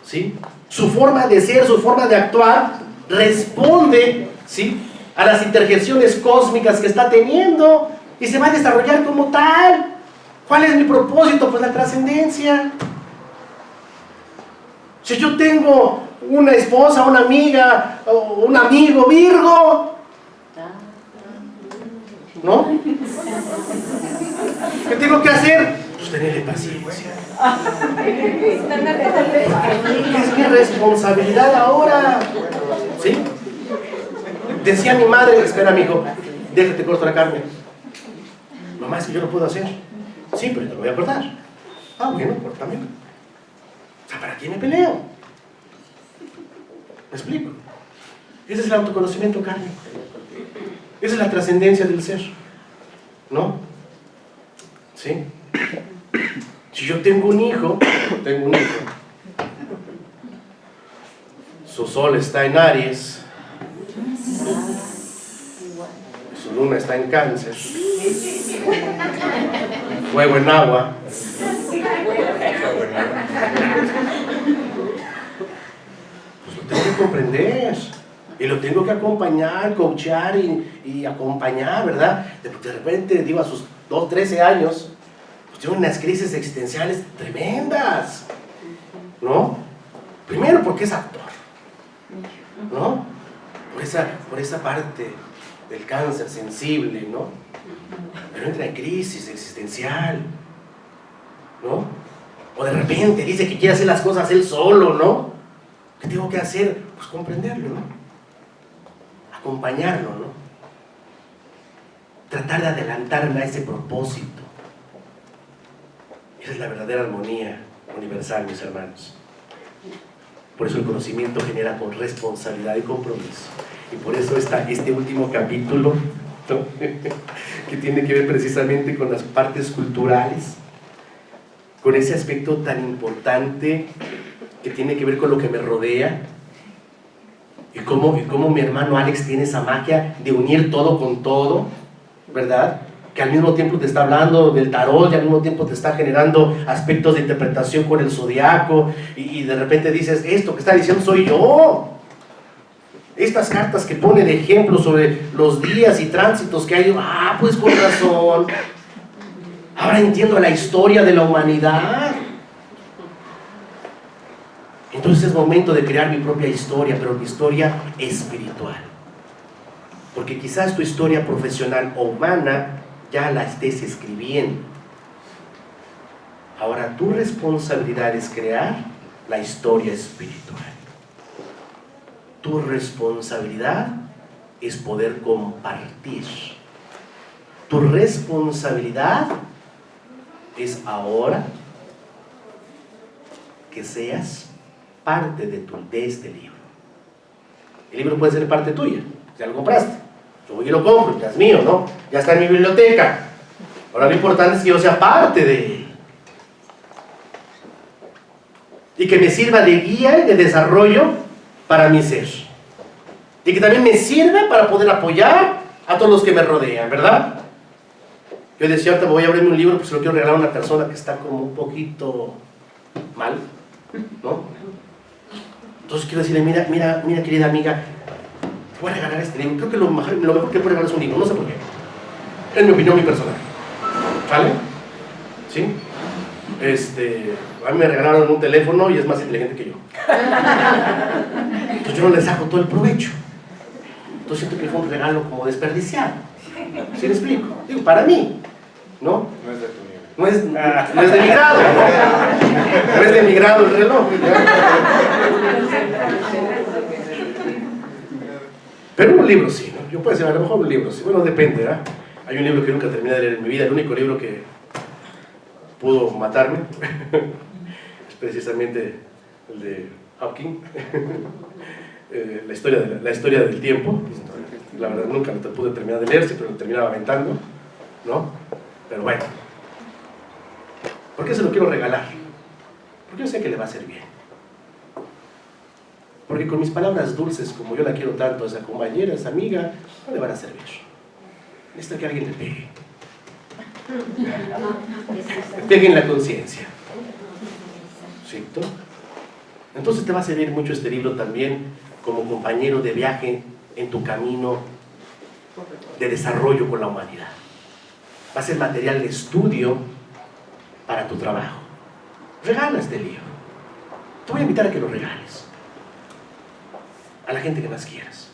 ¿Sí? Su forma de ser, su forma de actuar responde, ¿sí?, a las interjecciones cósmicas que está teniendo y se va a desarrollar como tal. ¿Cuál es mi propósito? Pues la trascendencia. Si yo tengo una esposa, una amiga, o un amigo Virgo, ¿no? ¿Qué tengo que hacer? Pues tenerle paciencia. Es mi responsabilidad ahora. ¿Sí? Decía mi madre, espera, mijo, déjate corto la carne. Mamá, es que yo lo puedo hacer. Sí, pero te lo voy a cortar. Ah, bueno, córtamelo. O sea, ¿para qué me peleo? ¿Me explico? Ese es el autoconocimiento kármico. Esa es la trascendencia del ser, ¿no? ¿Sí? Si yo tengo un hijo, su sol está en Aries, su luna está en Cáncer, fuego en agua, pues lo tengo que comprender y lo tengo que acompañar, coachar y acompañar, ¿verdad? De repente, digo, a sus 13 años, pues tiene unas crisis existenciales tremendas, ¿no? Primero porque es actor, ¿no? Por esa parte del cáncer sensible, ¿no? Pero entra en crisis existencial, ¿no? O de repente dice que quiere hacer las cosas él solo, ¿no? ¿Qué tengo que hacer? Pues comprenderlo, ¿no? Acompañarlo, ¿no? Tratar de adelantarme a ese propósito. Esa es la verdadera armonía universal, mis hermanos. Por eso el conocimiento genera con responsabilidad y compromiso. Y por eso está este último capítulo, ¿no? Que tiene que ver precisamente con las partes culturales, con ese aspecto tan importante que tiene que ver con lo que me rodea, y cómo mi hermano Alex tiene esa magia de unir todo con todo, ¿verdad? Que al mismo tiempo te está hablando del tarot y al mismo tiempo te está generando aspectos de interpretación con el zodiaco, y de repente dices, esto que está diciendo soy yo. Estas cartas que pone de ejemplo sobre los días y tránsitos que hay, pues con razón. Ahora entiendo la historia de la humanidad. Entonces es momento de crear mi propia historia, pero mi historia espiritual. Porque quizás tu historia profesional o humana ya la estés escribiendo. Ahora tu responsabilidad es crear la historia espiritual. Tu responsabilidad es poder compartir. Tu responsabilidad es ahora que seas parte de este libro. El libro puede ser parte tuya, ya lo compraste. Yo voy y lo compro, ya es mío, ¿no? Ya está en mi biblioteca. Ahora lo importante es que yo sea parte de él. y que me sirva de guía y de desarrollo para mi ser. Y que también me sirva para poder apoyar a todos los que me rodean, ¿verdad? Yo decía, ahorita voy a abrirme un libro, pues se lo quiero regalar a una persona que está como un poquito mal, ¿no? Entonces quiero decirle, mira, querida amiga, te voy a regalar este libro. Creo que lo mejor que puedo regalar es un libro, no sé por qué. Es mi opinión, mi personal. ¿Vale? ¿Sí? A mí me regalaron un teléfono y es más inteligente que yo. Entonces yo no le saco todo el provecho. Entonces siento que fue un regalo como desperdiciado. ¿Sí me explico? Digo, para mí, ¿no? No es de tu nivel. No es de mi grado. No es de mi grado el reloj. Pero un libro sí, ¿no? Yo puedo decir, a lo mejor un libro sí. Bueno, depende, ¿verdad? Hay un libro que nunca terminé de leer en mi vida. El único libro que pudo matarme es precisamente el de Hawking. La historia del tiempo. La verdad nunca lo pude terminar de leer, siempre lo terminaba aventando, ¿no? Pero bueno, ¿por qué se lo quiero regalar? Porque yo sé que le va a hacer bien. Porque con mis palabras dulces, como yo la quiero tanto a esa compañera, a esa amiga, no le van a servir. Necesita que alguien le pegue. Le pegue en la conciencia. ¿Cierto? Entonces te va a servir mucho este libro también como compañero de viaje en tu camino de desarrollo con la humanidad. Va a ser material de estudio para tu trabajo. Regala este libro. Te voy a invitar a que lo regales a la gente que más quieras.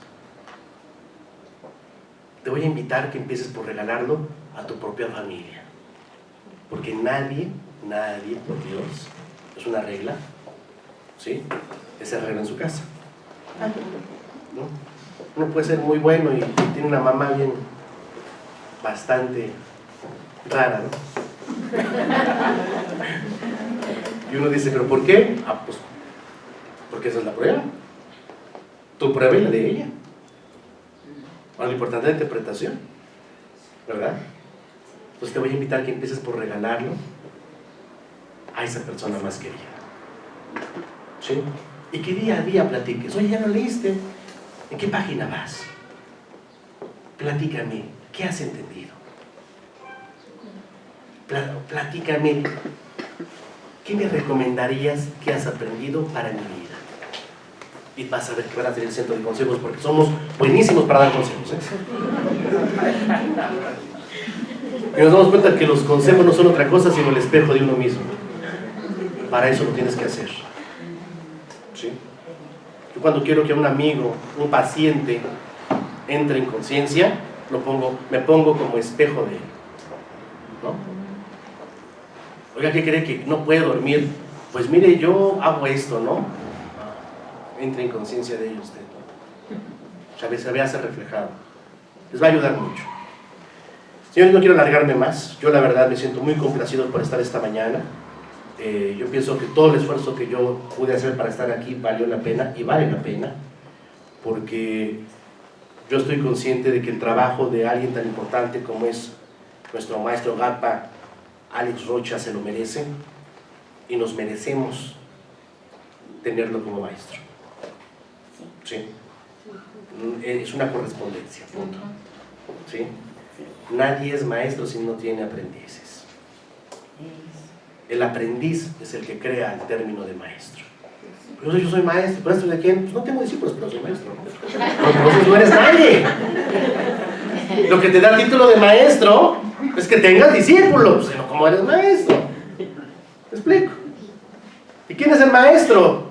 Te voy a invitar a que empieces por regalarlo a tu propia familia, porque nadie, por Dios, es una regla, ¿sí? Esa regla en su casa, ¿no? Uno puede ser muy bueno y tiene una mamá bien, bastante rara, ¿no? Y uno dice, ¿pero por qué? Ah, pues, porque esa es la prueba. Tu prueba y la de ella. Bueno, lo importante es la interpretación, ¿verdad? Entonces te voy a invitar a que empieces por regalarlo a esa persona más querida, ¿sí? Y que día a día platiques. Oye, ¿ya lo leíste? ¿En qué página vas? Platícame, ¿qué has entendido? Platícame, ¿qué me recomendarías que has aprendido para mi vida? Y vas a ver que van a tener el centro de consejos, porque somos buenísimos para dar consejos, ¿eh? Y nos damos cuenta que los consejos no son otra cosa sino el espejo de uno mismo. Para eso lo tienes que hacer, ¿sí? Yo cuando quiero que un amigo, un paciente entre en conciencia, me pongo como espejo de él, ¿no? Oiga, ¿qué cree que no puede dormir? Pues mire, yo hago esto, ¿no? Entre en conciencia de ellos usted, ¿no? Se vea reflejado. Les va a ayudar mucho. Señores, no quiero alargarme más. Yo la verdad me siento muy complacido por estar esta mañana. Yo pienso que todo el esfuerzo que yo pude hacer para estar aquí valió la pena y vale la pena, porque yo estoy consciente de que el trabajo de alguien tan importante como es nuestro maestro Gapa, Alex Rocha, se lo merece y nos merecemos tenerlo como maestro. ¿Sí? Es una correspondencia, punto. ¿Sí? Nadie es maestro si no tiene aprendices. El aprendiz es el que crea el término de maestro. Pero yo soy maestro. ¿Maestro de quién? Pues no tengo discípulos, pero soy maestro. Entonces no eres nadie. Lo que te da título de maestro es que tengas discípulos, sino como eres maestro. ¿Me explico? ¿Y quién es el maestro?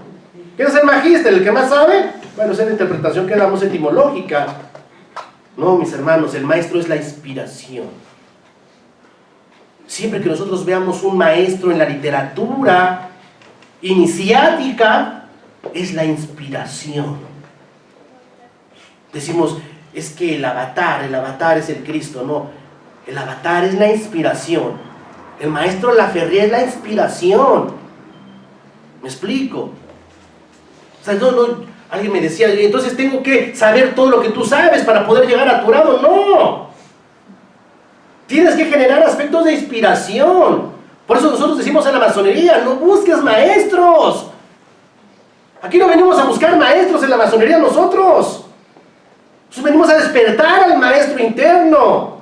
¿Quién es el magíster? ¿El que más sabe? Bueno, esa es la interpretación que damos etimológica. No, mis hermanos, el maestro es la inspiración. Siempre que nosotros veamos un maestro en la literatura iniciática, es la inspiración. Decimos, es que el avatar es el Cristo. No, el avatar es la inspiración. El maestro Laferrier es la inspiración. ¿Me explico? O sea, alguien me decía, entonces tengo que saber todo lo que tú sabes para poder llegar a tu grado. No. Tienes que generar aspectos de inspiración. Por eso nosotros decimos en la masonería, no busques maestros, Aquí no venimos a buscar maestros en la masonería nosotros. Nosotros venimos a despertar al maestro interno.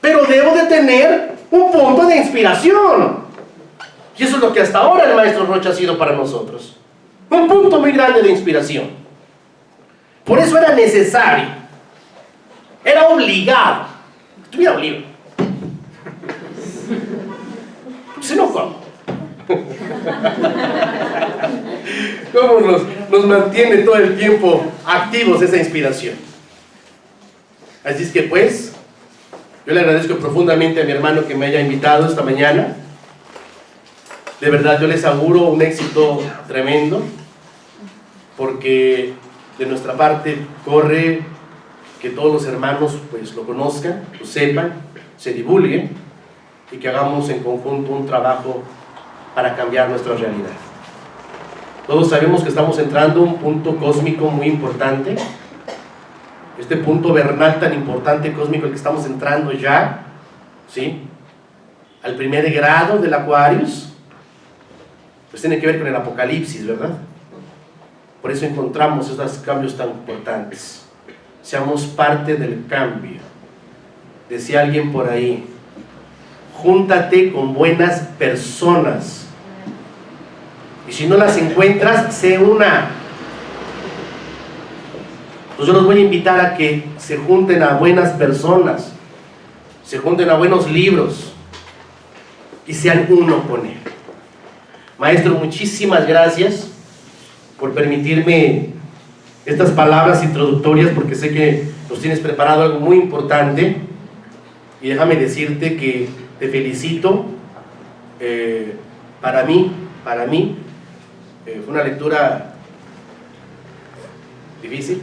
Pero debo de tener un punto de inspiración. Y eso es lo que hasta ahora el maestro Rocha ha sido para nosotros. Un punto muy grande de inspiración. Por eso era necesario, era obligado que tuviera un libro. Si no, ¿cómo? ¿Cómo nos mantiene todo el tiempo activos esa inspiración? Así es que pues, yo le agradezco profundamente a mi hermano que me haya invitado esta mañana. De verdad, yo les auguro un éxito tremendo, porque de nuestra parte corre que todos los hermanos pues lo conozcan, lo sepan, se divulguen y que hagamos en conjunto un trabajo para cambiar nuestra realidad. Todos sabemos que estamos entrando a un punto cósmico muy importante, este punto vernal tan importante cósmico al que estamos entrando ya, ¿sí? Al primer grado del Aquarius, pues tiene que ver con el Apocalipsis, ¿verdad? Por eso encontramos estos cambios tan importantes. Seamos parte del cambio. Decía alguien por ahí, júntate con buenas personas. Y si no las encuentras, sé una. Entonces yo los voy a invitar a que se junten a buenas personas, se junten a buenos libros y sean uno con él. Maestro, muchísimas gracias por permitirme estas palabras introductorias, porque sé que nos tienes preparado algo muy importante. Y déjame decirte que te felicito. Para mí, fue una lectura difícil.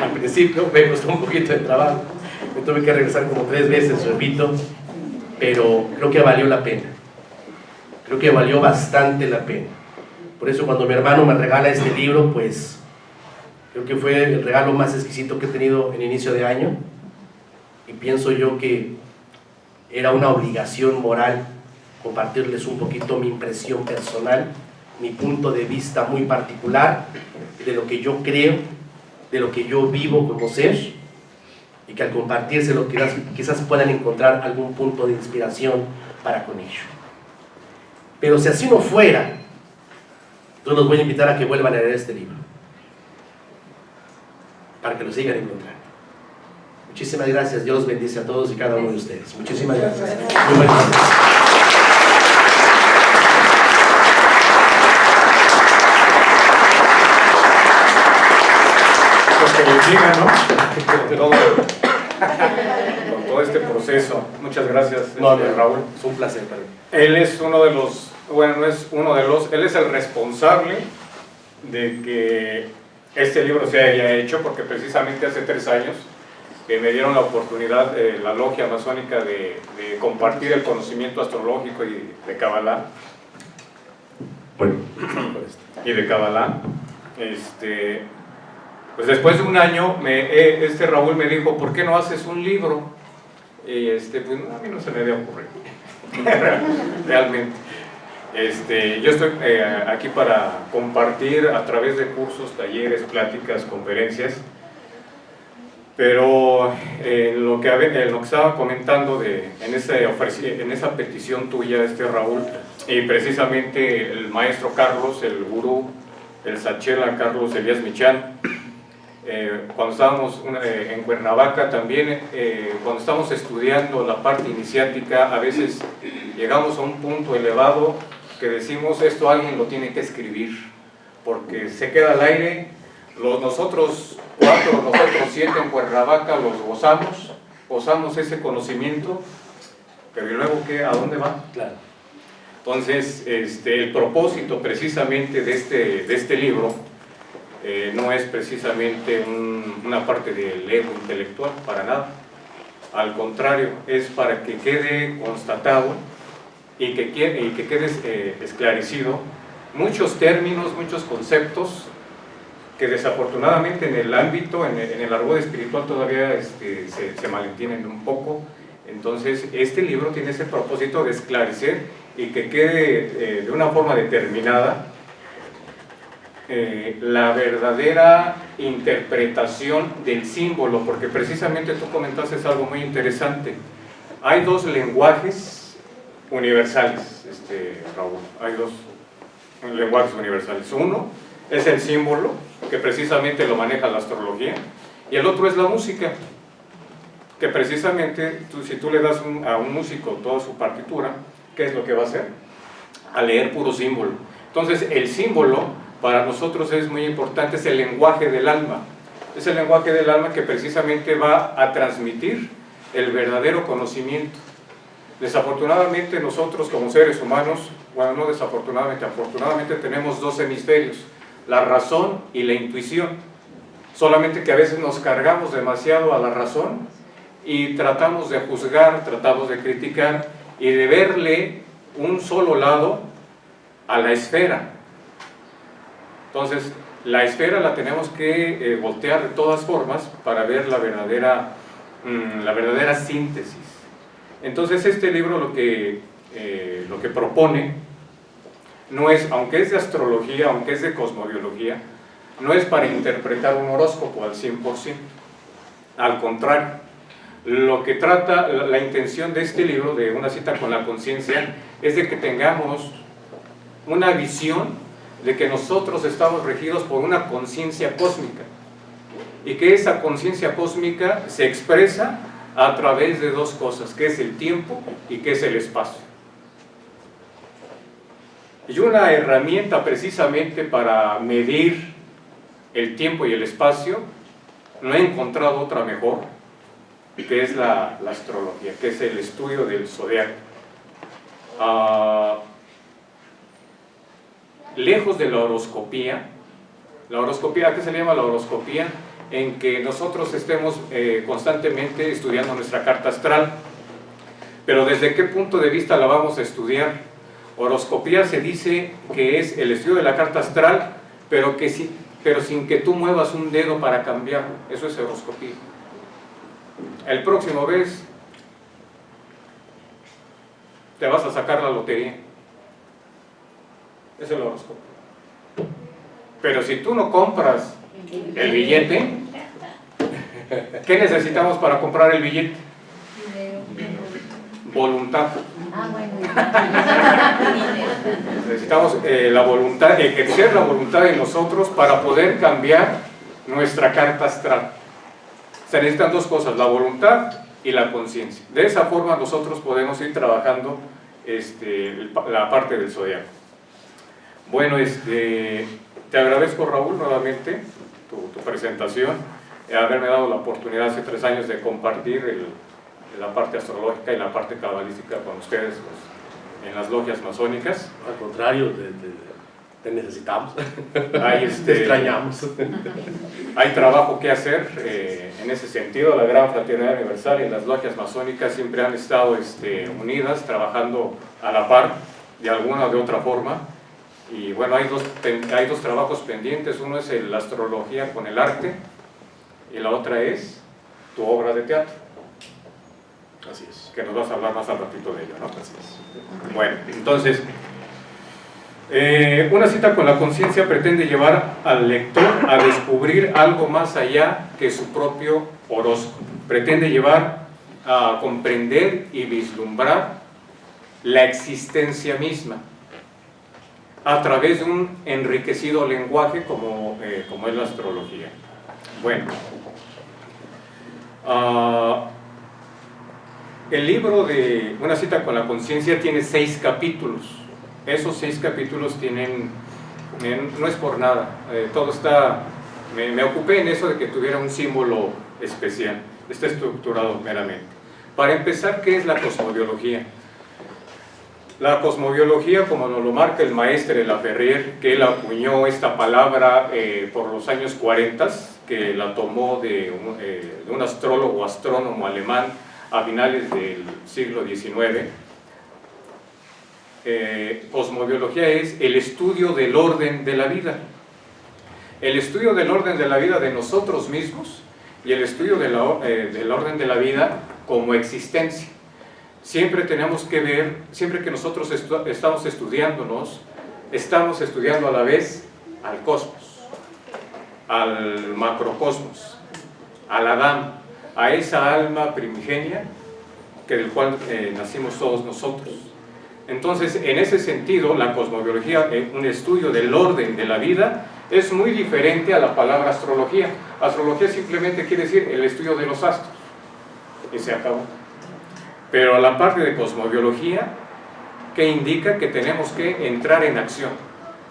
Al principio me costó un poquito de trabajo, me tuve que regresar como 3 veces, repito, pero creo que valió la pena. Creo que valió bastante la pena. Por eso cuando mi hermano me regala este libro, pues creo que fue el regalo más exquisito que he tenido en inicio de año, y pienso yo que era una obligación moral compartirles un poquito mi impresión personal, mi punto de vista muy particular de lo que yo creo, de lo que yo vivo como ser, y que al compartírselo quizás puedan encontrar algún punto de inspiración para con ello. Pero si así no fuera, yo los voy a invitar a que vuelvan a leer este libro, para que lo sigan encontrando. Muchísimas gracias, Dios los bendice a todos y cada uno de ustedes. Muchísimas gracias. Muy buenas noches. Pues que le sigan, ¿no? Con todo este proceso. Muchas gracias, Raúl. Es un placer para mí. Él es uno de los, bueno, no es uno de los, él es el responsable de que este libro se haya hecho, porque precisamente hace 3 años me dieron la oportunidad, la logia masónica, de compartir el conocimiento astrológico y de Kabbalah. Bueno, y de Kabbalah. Pues después de un año, Raúl me dijo, ¿por qué no haces un libro? Y pues a mí no se me había ocurrido, realmente. Yo estoy aquí para compartir a través de cursos, talleres, pláticas, conferencias, pero en lo que estaba comentando en esa petición tuya, Raúl, y precisamente el maestro Carlos, el gurú, el Sachela Carlos Elías Michan, cuando estábamos en Cuernavaca también, cuando estamos estudiando la parte iniciática, a veces llegamos a un punto elevado que decimos, esto alguien lo tiene que escribir, porque se queda al aire. Nosotros 4, nosotros 7 en Cuernavaca los gozamos ese conocimiento, pero ¿y luego qué? ¿A dónde va? Claro. Entonces, el propósito precisamente de este libro no es precisamente una parte del ego intelectual, para nada. Al contrario, es para que quede constatado y que quede esclarecido muchos términos, muchos conceptos que desafortunadamente en el ámbito, en el argot espiritual todavía se malentienden un poco. Entonces, este libro tiene ese propósito de esclarecer y que quede de una forma determinada la verdadera interpretación del símbolo, porque precisamente tú comentaste algo muy interesante. Hay dos lenguajes universales, Raúl, hay dos lenguajes universales. Uno es el símbolo, que precisamente lo maneja la astrología, y el otro es la música, que precisamente si tú le das a un músico toda su partitura, ¿qué es lo que va a hacer? A leer puro símbolo. Entonces el símbolo para nosotros es muy importante, es el lenguaje del alma. Es el lenguaje del alma que precisamente va a transmitir el verdadero conocimiento. Desafortunadamente nosotros como seres humanos, bueno, no desafortunadamente, afortunadamente tenemos dos hemisferios, la razón y la intuición. Solamente que a veces nos cargamos demasiado a la razón y tratamos de juzgar, tratamos de criticar y de verle un solo lado a la esfera. Entonces, la esfera la tenemos que voltear de todas formas para ver la verdadera síntesis. Entonces, este libro lo que propone no es, aunque es de astrología, aunque es de cosmobiología, no es para interpretar un horóscopo al 100%. Al contrario, lo que trata, la intención de este libro, de Una cita con la conciencia, es de que tengamos una visión de que nosotros estamos regidos por una conciencia cósmica y que esa conciencia cósmica se expresa a través de dos cosas, que es el tiempo y que es el espacio. Y una herramienta precisamente para medir el tiempo y el espacio, no he encontrado otra mejor, que es la astrología, que es el estudio del zodiaco. Lejos de la horoscopía, ¿a qué se le llama la horoscopía? En que nosotros estemos constantemente estudiando nuestra carta astral. Pero ¿desde qué punto de vista la vamos a estudiar? Horoscopía se dice que es el estudio de la carta astral, pero sin que tú muevas un dedo para cambiarlo. Eso es horoscopía. El próximo mes te vas a sacar la lotería. Es el horóscopo. Pero si tú no compras el billete, ¿qué necesitamos para comprar el billete? Voluntad. Necesitamos la voluntad, ejercer la voluntad de nosotros para poder cambiar nuestra carta astral. Se necesitan dos cosas, la voluntad y la conciencia. De esa forma nosotros podemos ir trabajando la parte del zodiaco. Bueno, te agradezco, Raúl, nuevamente tu presentación, haberme dado la oportunidad hace 3 años de compartir la parte astrológica y la parte cabalística con ustedes en las logias masónicas. Al contrario, te necesitamos, Te extrañamos. Hay trabajo que hacer en ese sentido. La Gran Fraternidad Universal y las logias masónicas siempre han estado unidas, trabajando a la par, de alguna o de otra forma. Y bueno, hay dos trabajos pendientes. Uno es la astrología con el arte y la otra es tu obra de teatro. Así es. Que nos vas a hablar más al ratito de ello, ¿no? Así es. Bueno, entonces, Una cita con la conciencia pretende llevar al lector a descubrir algo más allá que su propio horóscopo. Pretende llevar a comprender y vislumbrar la existencia misma a través de un enriquecido lenguaje como es la astrología. Bueno, el libro de Una cita con la conciencia tiene 6 capítulos. Esos 6 capítulos no es por nada, todo está, me ocupé en eso de que tuviera un símbolo especial, está estructurado meramente. Para empezar, ¿qué es la cosmobiología? La cosmobiología, como nos lo marca el maestre Laferrier, que él acuñó esta palabra por los años 40, que la tomó de un astrónomo alemán a finales del siglo XIX. Cosmobiología es el estudio del orden de la vida, el estudio del orden de la vida de nosotros mismos y el estudio del orden de la vida como existencia. Siempre tenemos que ver, siempre que nosotros estamos estudiándonos, estamos estudiando a la vez al cosmos, al macrocosmos, al Adán, a esa alma primigenia del cual nacimos todos nosotros. Entonces, en ese sentido, la cosmobiología, un estudio del orden de la vida, es muy diferente a la palabra astrología. Astrología simplemente quiere decir el estudio de los astros, y se acabó. Pero la parte de cosmobiología, que indica que tenemos que entrar en acción,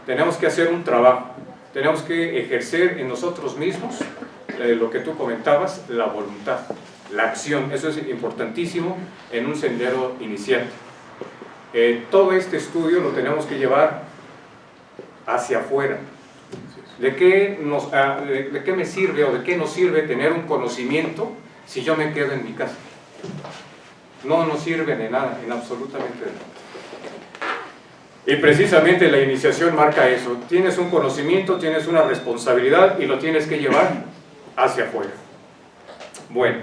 tenemos que hacer un trabajo, tenemos que ejercer en nosotros mismos, lo que tú comentabas, la voluntad, la acción. Eso es importantísimo en un sendero iniciante. Todo este estudio lo tenemos que llevar hacia afuera. ¿De qué me sirve o de qué nos sirve tener un conocimiento si yo me quedo en mi casa? No nos sirve de nada, en absolutamente de nada. Y precisamente la iniciación marca eso. Tienes un conocimiento, tienes una responsabilidad y lo tienes que llevar hacia afuera. Bueno,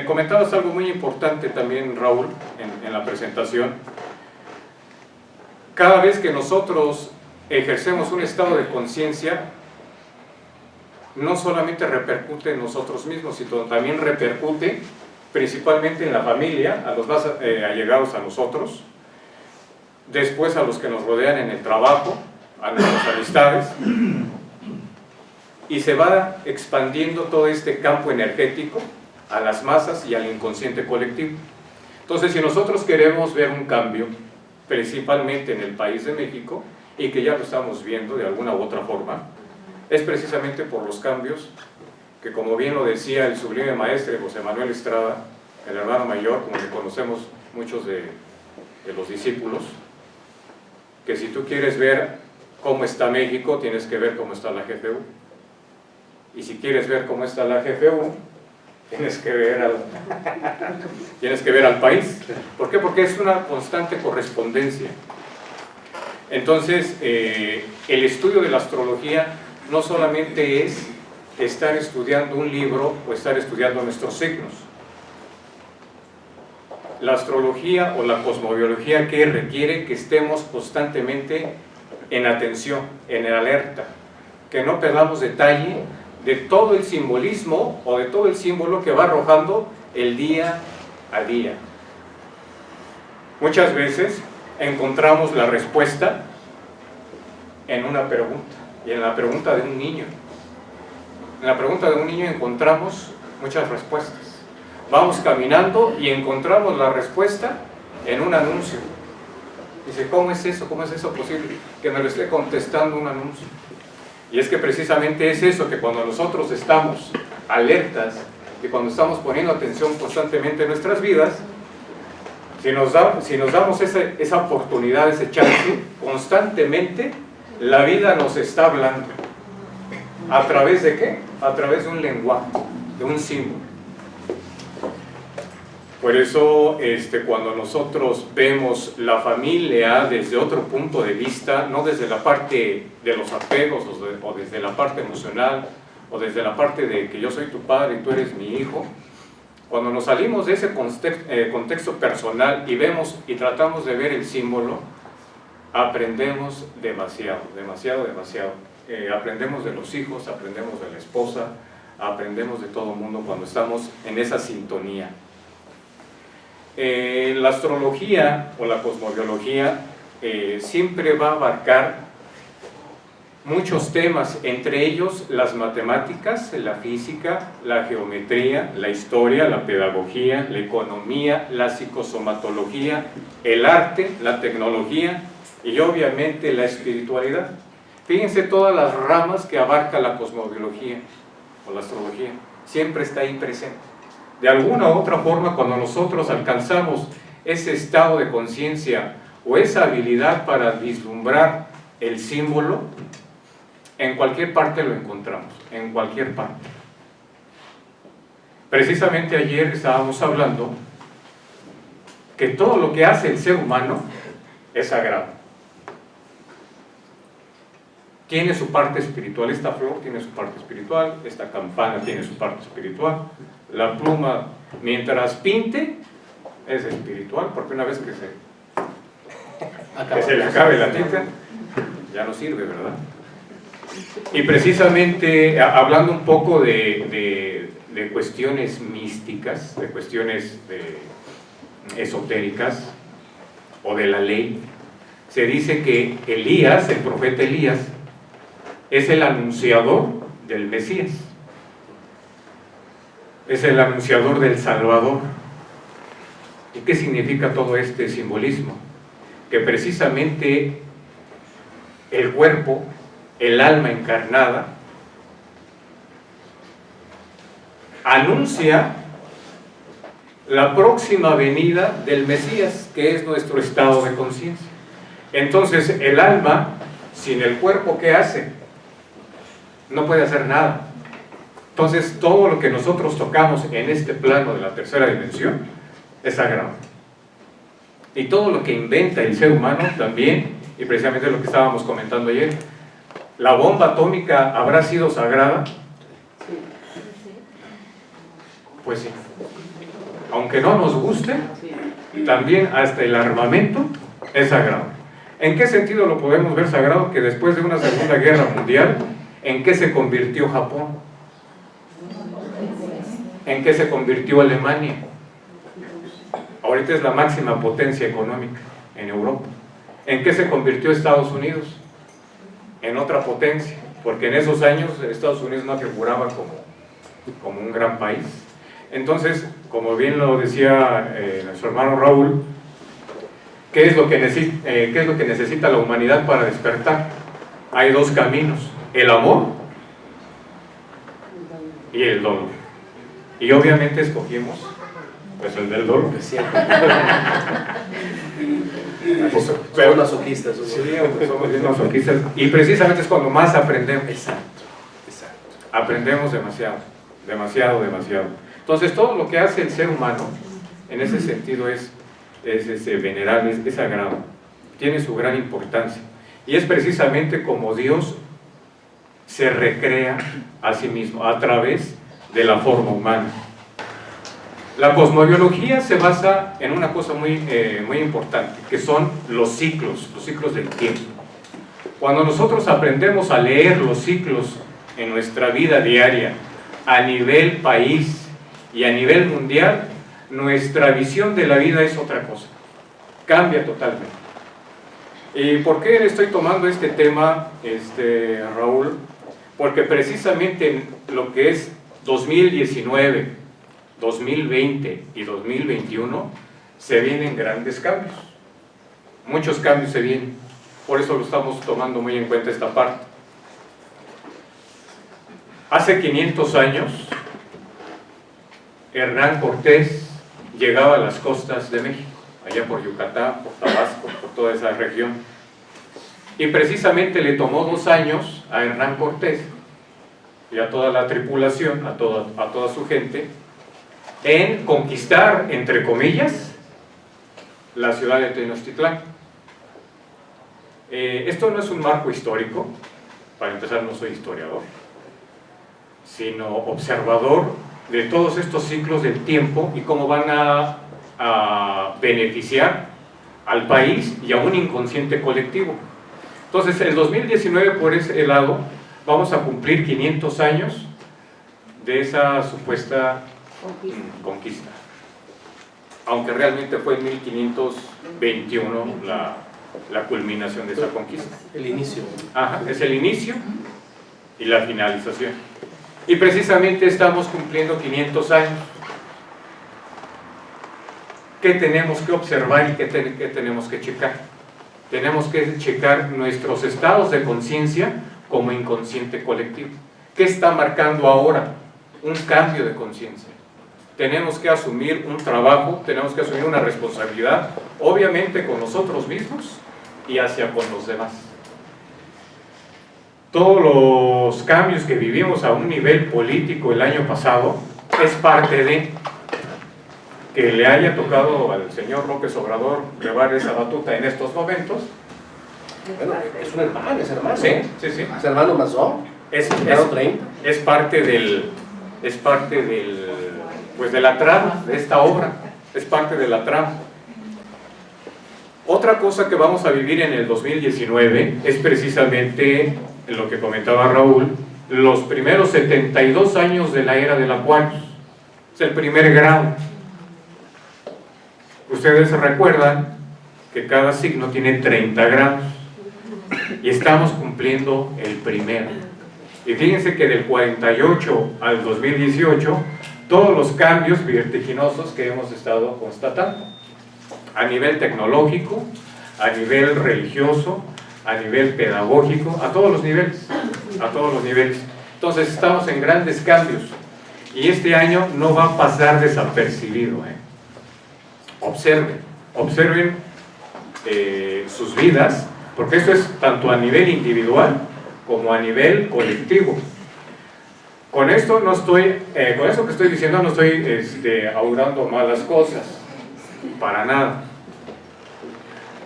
comentabas algo muy importante también, Raúl, en la presentación. Cada vez que nosotros ejercemos un estado de conciencia, no solamente repercute en nosotros mismos, sino también repercute principalmente en la familia, a los más allegados a nosotros, después a los que nos rodean en el trabajo, a nuestras amistades, y se va expandiendo todo este campo energético a las masas y al inconsciente colectivo. Entonces, si nosotros queremos ver un cambio, principalmente en el país de México, y que ya lo estamos viendo de alguna u otra forma, es precisamente por los cambios que, como bien lo decía el sublime maestre José Manuel Estrada, el hermano mayor, como le conocemos muchos de los discípulos, que si tú quieres ver cómo está México, tienes que ver cómo está la GFU. Y si quieres ver cómo está la GFU, tienes que ver al país. ¿Por qué? Porque es una constante correspondencia. Entonces, el estudio de la astrología no solamente es estar estudiando un libro o estar estudiando nuestros signos. La astrología o la cosmobiología que requiere que estemos constantemente en atención, en alerta, que no perdamos detalle de todo el simbolismo o de todo el símbolo que va arrojando el día a día. Muchas veces encontramos la respuesta en una pregunta, y en la pregunta de un niño. En la pregunta de un niño encontramos muchas respuestas. Vamos caminando y encontramos la respuesta en un anuncio. Dice, ¿cómo es eso? ¿Cómo es eso posible? Que me lo esté contestando un anuncio. Y es que precisamente es eso, que cuando nosotros estamos alertas, y cuando estamos poniendo atención constantemente en nuestras vidas, si nos damos esa oportunidad, ese chance, constantemente la vida nos está hablando. ¿A través de qué? A través de un lenguaje, de un símbolo. Por eso, cuando nosotros vemos la familia desde otro punto de vista, no desde la parte de los apegos o desde la parte emocional, o desde la parte de que yo soy tu padre y tú eres mi hijo, cuando nos salimos de ese contexto personal y vemos y tratamos de ver el símbolo, aprendemos demasiado. Aprendemos de los hijos, aprendemos de la esposa, aprendemos de todo el mundo cuando estamos en esa sintonía. La astrología o la cosmobiología siempre va a abarcar muchos temas, entre ellos las matemáticas, la física, la geometría, la historia, la pedagogía, la economía, la psicosomatología, el arte, la tecnología y obviamente la espiritualidad. Fíjense todas las ramas que abarca la cosmobiología o la astrología, siempre está ahí presente. De alguna u otra forma, cuando nosotros alcanzamos ese estado de conciencia o esa habilidad para vislumbrar el símbolo, en cualquier parte lo encontramos, en cualquier parte. Precisamente ayer estábamos hablando que todo lo que hace el ser humano es sagrado. Tiene su parte espiritual, esta flor tiene su parte espiritual, esta campana tiene su parte espiritual, la pluma, mientras pinte, es espiritual, porque una vez que se le acabe la tinta, ya no sirve, ¿verdad? Y precisamente hablando un poco de cuestiones místicas, de cuestiones esotéricas o de la ley, se dice que Elías, el profeta Elías, es el anunciador del Mesías, es el anunciador del Salvador. ¿Y qué significa todo este simbolismo? Que precisamente el cuerpo, el alma encarnada, anuncia la próxima venida del Mesías, que es nuestro estado de conciencia. Entonces el alma, sin el cuerpo, ¿qué hace? No puede hacer nada. Entonces todo lo que nosotros tocamos en este plano de la tercera dimensión es sagrado. Y todo lo que inventa el ser humano también, y precisamente lo que estábamos comentando ayer, ¿la bomba atómica habrá sido sagrada? Pues sí. Aunque no nos guste, también hasta el armamento es sagrado. ¿En qué sentido lo podemos ver sagrado? Que después de una Segunda Guerra Mundial, ¿en qué se convirtió Japón? ¿En qué se convirtió Alemania? Ahorita es la máxima potencia económica en Europa. ¿En qué se convirtió Estados Unidos? En otra potencia, porque en esos años Estados Unidos no figuraba como un gran país. Entonces, como bien lo decía nuestro hermano Raúl, ¿qué es lo que necesita la humanidad para despertar? Hay dos caminos, el amor y el dolor. Y obviamente escogimos pues el del dolor. Somos masoquistas. Sí, somos bien masoquistas. Y precisamente es cuando más aprendemos. Exacto. Aprendemos demasiado, demasiado. Entonces todo lo que hace el ser humano, en ese sentido es venerable, es sagrado. Tiene su gran importancia. Y es precisamente como Dios se recrea a sí mismo, a través de la forma humana. La cosmobiología se basa en una cosa muy importante, que son los ciclos del tiempo. Cuando nosotros aprendemos a leer los ciclos en nuestra vida diaria, a nivel país y a nivel mundial, nuestra visión de la vida es otra cosa, cambia totalmente. ¿Y por qué estoy tomando este tema, Raúl? Porque precisamente en lo que es 2019, 2020 y 2021 se vienen grandes cambios, muchos cambios se vienen, por eso lo estamos tomando muy en cuenta esta parte. Hace 500 años Hernán Cortés llegaba a las costas de México, allá por Yucatán, por Tabasco, por toda esa región, y precisamente le tomó 2 años a Hernán Cortés y a toda la tripulación, a toda su gente, en conquistar, entre comillas, la ciudad de Tenochtitlán. Esto no es un marco histórico, para empezar no soy historiador, sino observador de todos estos ciclos del tiempo y cómo van a beneficiar al país y a un inconsciente colectivo. Entonces, en el 2019, por ese lado, vamos a cumplir 500 años de esa supuesta conquista, aunque realmente fue en 1521 la culminación de esa conquista. El inicio. Ajá, es el inicio y la finalización. Y precisamente estamos cumpliendo 500 años. ¿Qué tenemos que observar y qué tenemos que checar? Tenemos que checar nuestros estados de conciencia como inconsciente colectivo. ¿Qué está marcando ahora? Un cambio de conciencia. Tenemos que asumir un trabajo, tenemos que asumir una responsabilidad, obviamente con nosotros mismos y hacia con los demás. Todos los cambios que vivimos a un nivel político el año pasado es parte de que le haya tocado al señor López Obrador llevar esa batuta en estos momentos. Bueno, es un hermano, es hermano. Sí. Es hermano masón. Es parte del pues de la trama de esta obra, es parte de la trama. Otra cosa que vamos a vivir en el 2019 es precisamente en lo que comentaba Raúl, los primeros 72 años de la era del Acuario. Es el primer grado. Ustedes recuerdan que cada signo tiene 30 grados y estamos cumpliendo el primero. Y fíjense que del 48 al 2018, todos los cambios vertiginosos que hemos estado constatando, a nivel tecnológico, a nivel religioso, a nivel pedagógico, a todos los niveles, a todos los niveles. Entonces estamos en grandes cambios y este año no va a pasar desapercibido. Observen sus vidas, porque esto es tanto a nivel individual como a nivel colectivo. Con esto no estoy, con eso que estoy diciendo no estoy augurando malas cosas, para nada.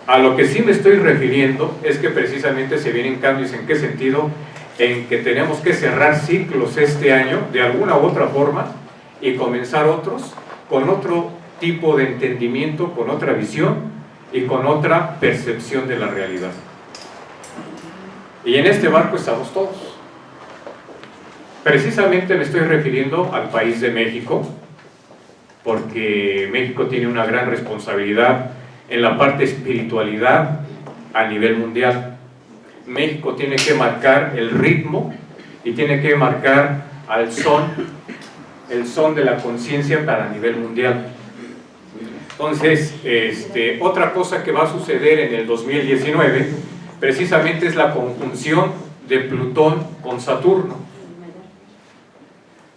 A lo que sí me estoy refiriendo es que precisamente se vienen cambios. ¿En qué sentido? En que tenemos que cerrar ciclos este año de alguna u otra forma y comenzar otros con otro tipo de entendimiento, con otra visión y con otra percepción de la realidad. Y en este barco estamos todos. Precisamente me estoy refiriendo al país de México, porque México tiene una gran responsabilidad en la parte espiritualidad a nivel mundial. México tiene que marcar el ritmo y tiene que marcar el son de la conciencia para nivel mundial. Entonces, otra cosa que va a suceder en el 2019 precisamente es la conjunción de Plutón con Saturno.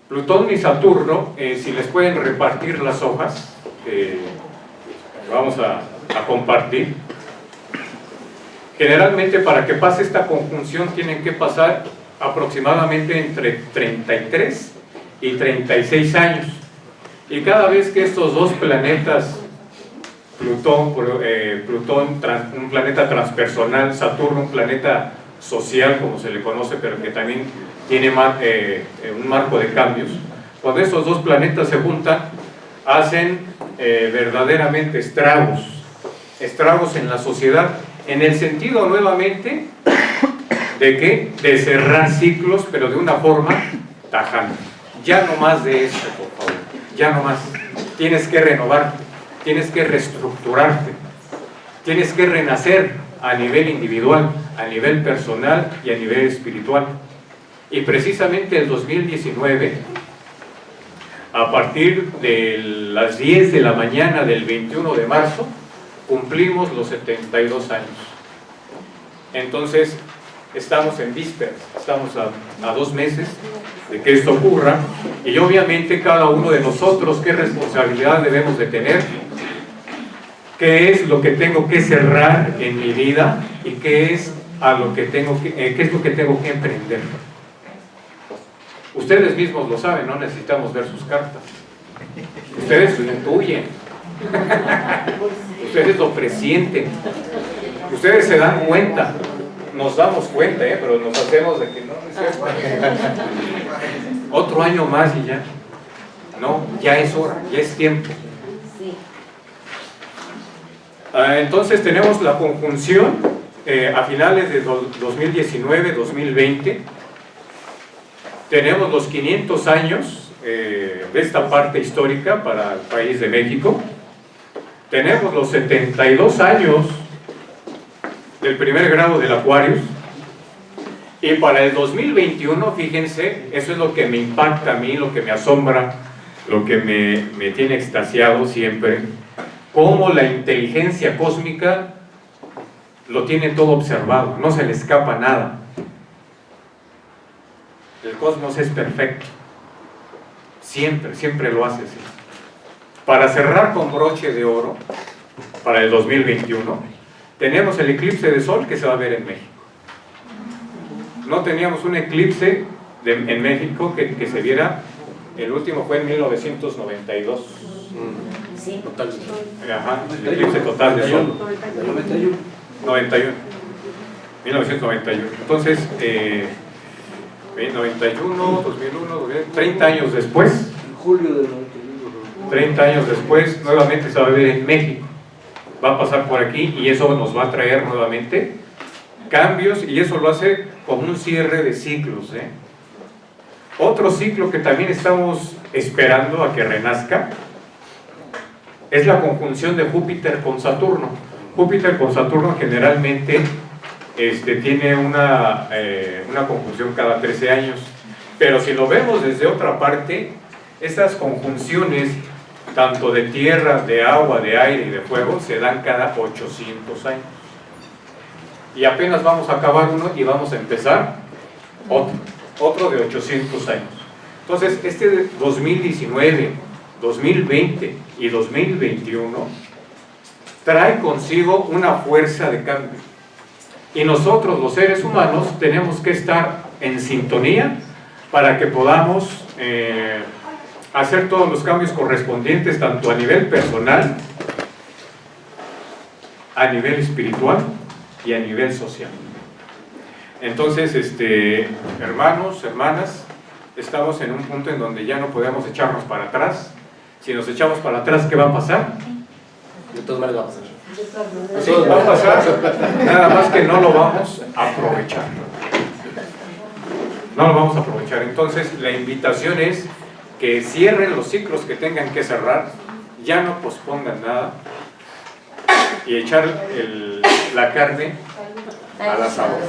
Plutón y Saturno, si les pueden repartir las hojas, vamos a compartir. Generalmente para que pase esta conjunción tienen que pasar aproximadamente entre 33 y 36 años. Y cada vez que estos dos planetas, Plutón, un planeta transpersonal, Saturno, un planeta social, como se le conoce, pero que también tiene un marco de cambios, cuando estos dos planetas se juntan, hacen verdaderamente estragos en la sociedad, en el sentido nuevamente de que de cerrar ciclos, pero de una forma tajante. Ya no más de esto, por favor, ya no más. Tienes que renovarte, tienes que reestructurarte, tienes que renacer a nivel individual, a nivel personal y a nivel espiritual. Y precisamente el 2019, a partir de las 10 de la mañana del 21 de marzo, cumplimos los 72 años. Entonces, estamos en vísperas, estamos a 2 meses de que esto ocurra, y obviamente cada uno de nosotros, ¿qué responsabilidad debemos de tener? ¿Qué es lo que tengo que cerrar en mi vida? ¿Y qué es lo que tengo que emprender? Ustedes mismos lo saben, no necesitamos ver sus cartas. Ustedes lo intuyen. Ustedes lo presienten. Ustedes se dan cuenta. Nos damos cuenta, pero nos hacemos de que no es cierto. Otro año más y ya. No, ya es hora, ya es tiempo. Entonces tenemos la conjunción a finales de 2019-2020. Tenemos los 500 años de esta parte histórica para el país de México. Tenemos los 72 años del primer grado del Acuario. Y para el 2021, fíjense, eso es lo que me impacta a mí, lo que me asombra, lo que me tiene extasiado siempre, cómo la inteligencia cósmica lo tiene todo observado, no se le escapa nada. El cosmos es perfecto, siempre lo hace así. Para cerrar con broche de oro, para el 2021, tenemos el eclipse de sol que se va a ver en México. No teníamos un eclipse en México que se viera, el último fue en 1992. Sí. Total. Ajá, el eclipse total de sol. 91. 1991. Entonces, 91, 2001, 30 años después, En julio del 91. 30 años después, nuevamente se va a ver en México. Va a pasar por aquí y eso nos va a traer nuevamente cambios, y eso lo hace como un cierre de ciclos, ¿eh? Otro ciclo que también estamos esperando a que renazca es la conjunción de Júpiter con Saturno. Júpiter con Saturno generalmente tiene una conjunción cada 13 años, pero si lo vemos desde otra parte, estas conjunciones tanto de tierra, de agua, de aire y de fuego se dan cada 800 años. Y apenas vamos a acabar uno y vamos a empezar otro de 800 años. Entonces, este de 2019, 2020 y 2021 trae consigo una fuerza de cambio. Y nosotros, los seres humanos, tenemos que estar en sintonía para que podamos hacer todos los cambios correspondientes, tanto a nivel personal, a nivel espiritual y a nivel social. Entonces, hermanos, hermanas, estamos en un punto en donde ya no podemos echarnos para atrás. Si nos echamos para atrás, ¿qué va a pasar? De todas maneras va a pasar. Sí, va a pasar, nada más que no lo vamos a aprovechar. No lo vamos a aprovechar. Entonces, la invitación es que cierren los ciclos que tengan que cerrar, ya no pospongan nada, y echar la carne al asador.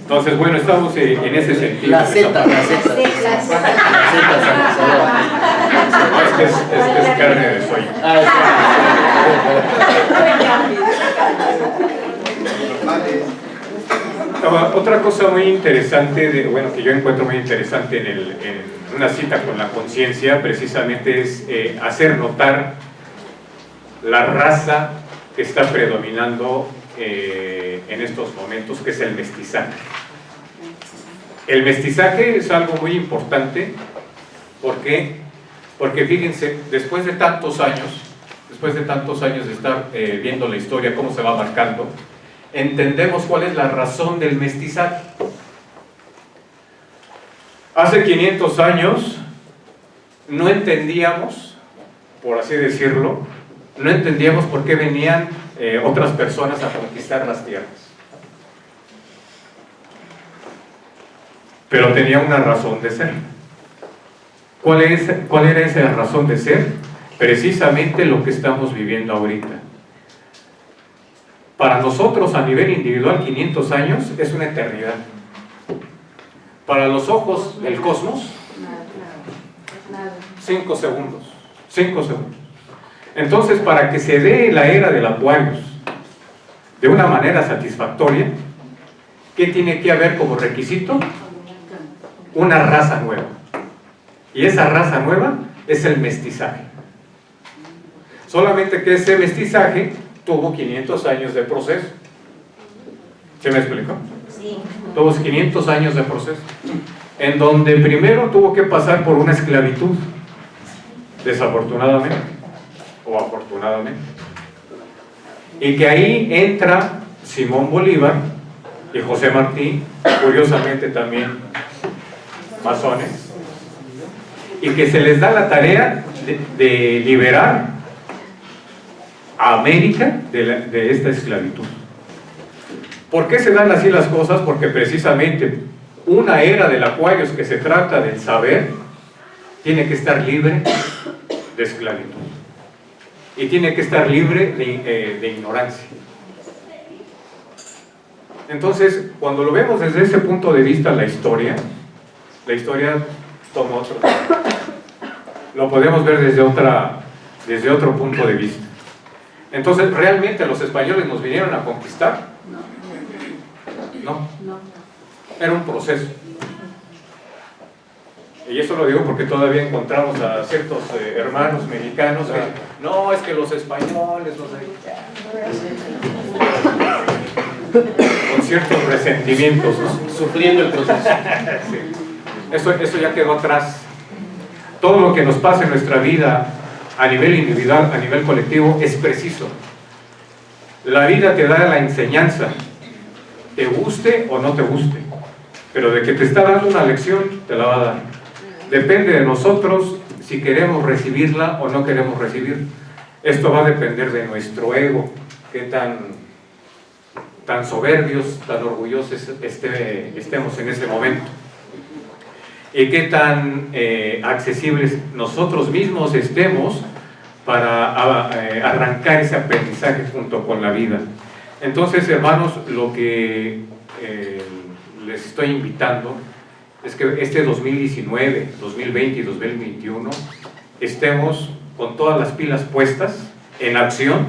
Entonces, bueno, estamos en ese sentido. La Z. Es carne de soya. Otra cosa muy interesante, que yo encuentro muy interesante en una cita con la conciencia, precisamente es hacer notar la raza que está predominando en estos momentos, que es el mestizaje. El mestizaje es algo muy importante. ¿Por qué? Porque fíjense, después de tantos años de estar viendo la historia, cómo se va marcando, entendemos cuál es la razón del mestizaje. Hace 500 años no entendíamos, por así decirlo, no entendíamos por qué venían otras personas a conquistar las tierras. Pero tenía una razón de ser. ¿Cuál era esa razón de ser? Precisamente lo que estamos viviendo ahorita. Para nosotros, a nivel individual, 500 años es una eternidad. Para los ojos del cosmos, 5 segundos. 5 segundos. Entonces, para que se dé la era del Aquarius de una manera satisfactoria, ¿qué tiene que haber como requisito? Una raza nueva. Y esa raza nueva es el mestizaje. Solamente que ese mestizaje tuvo 500 años de proceso. ¿Se me explicó? Sí. Tuvo 500 años de proceso, en donde primero tuvo que pasar por una esclavitud, desafortunadamente o afortunadamente, y que ahí entra Simón Bolívar y José Martí, curiosamente también masones, y que se les da la tarea de liberar a América de esta esclavitud. ¿Por qué se dan así las cosas? Porque precisamente una era del Aquarius, que se trata del saber, tiene que estar libre de esclavitud y tiene que estar libre de ignorancia. Entonces, cuando lo vemos desde ese punto de vista, la historia toma otro. Lo podemos ver desde otro punto de vista. Entonces, ¿realmente los españoles nos vinieron a conquistar? No. Era un proceso. Y eso lo digo porque todavía encontramos a ciertos hermanos mexicanos que, no, es que los españoles, con ciertos resentimientos, ¿no? Sufriendo el proceso. Sí. Eso ya quedó atrás. Todo lo que nos pasa en nuestra vida, a nivel individual, a nivel colectivo, es preciso. La vida te da la enseñanza, te guste o no te guste, pero de que te está dando una lección, te la va a dar. Depende de nosotros si queremos recibirla o no queremos recibir. Esto va a depender de nuestro ego, qué tan tan soberbios, tan orgullosos estemos en ese momento. Y qué tan accesibles nosotros mismos estemos para arrancar ese aprendizaje junto con la vida. Entonces, hermanos, lo que les estoy invitando es que este 2019, 2020 y 2021 estemos con todas las pilas puestas, en acción,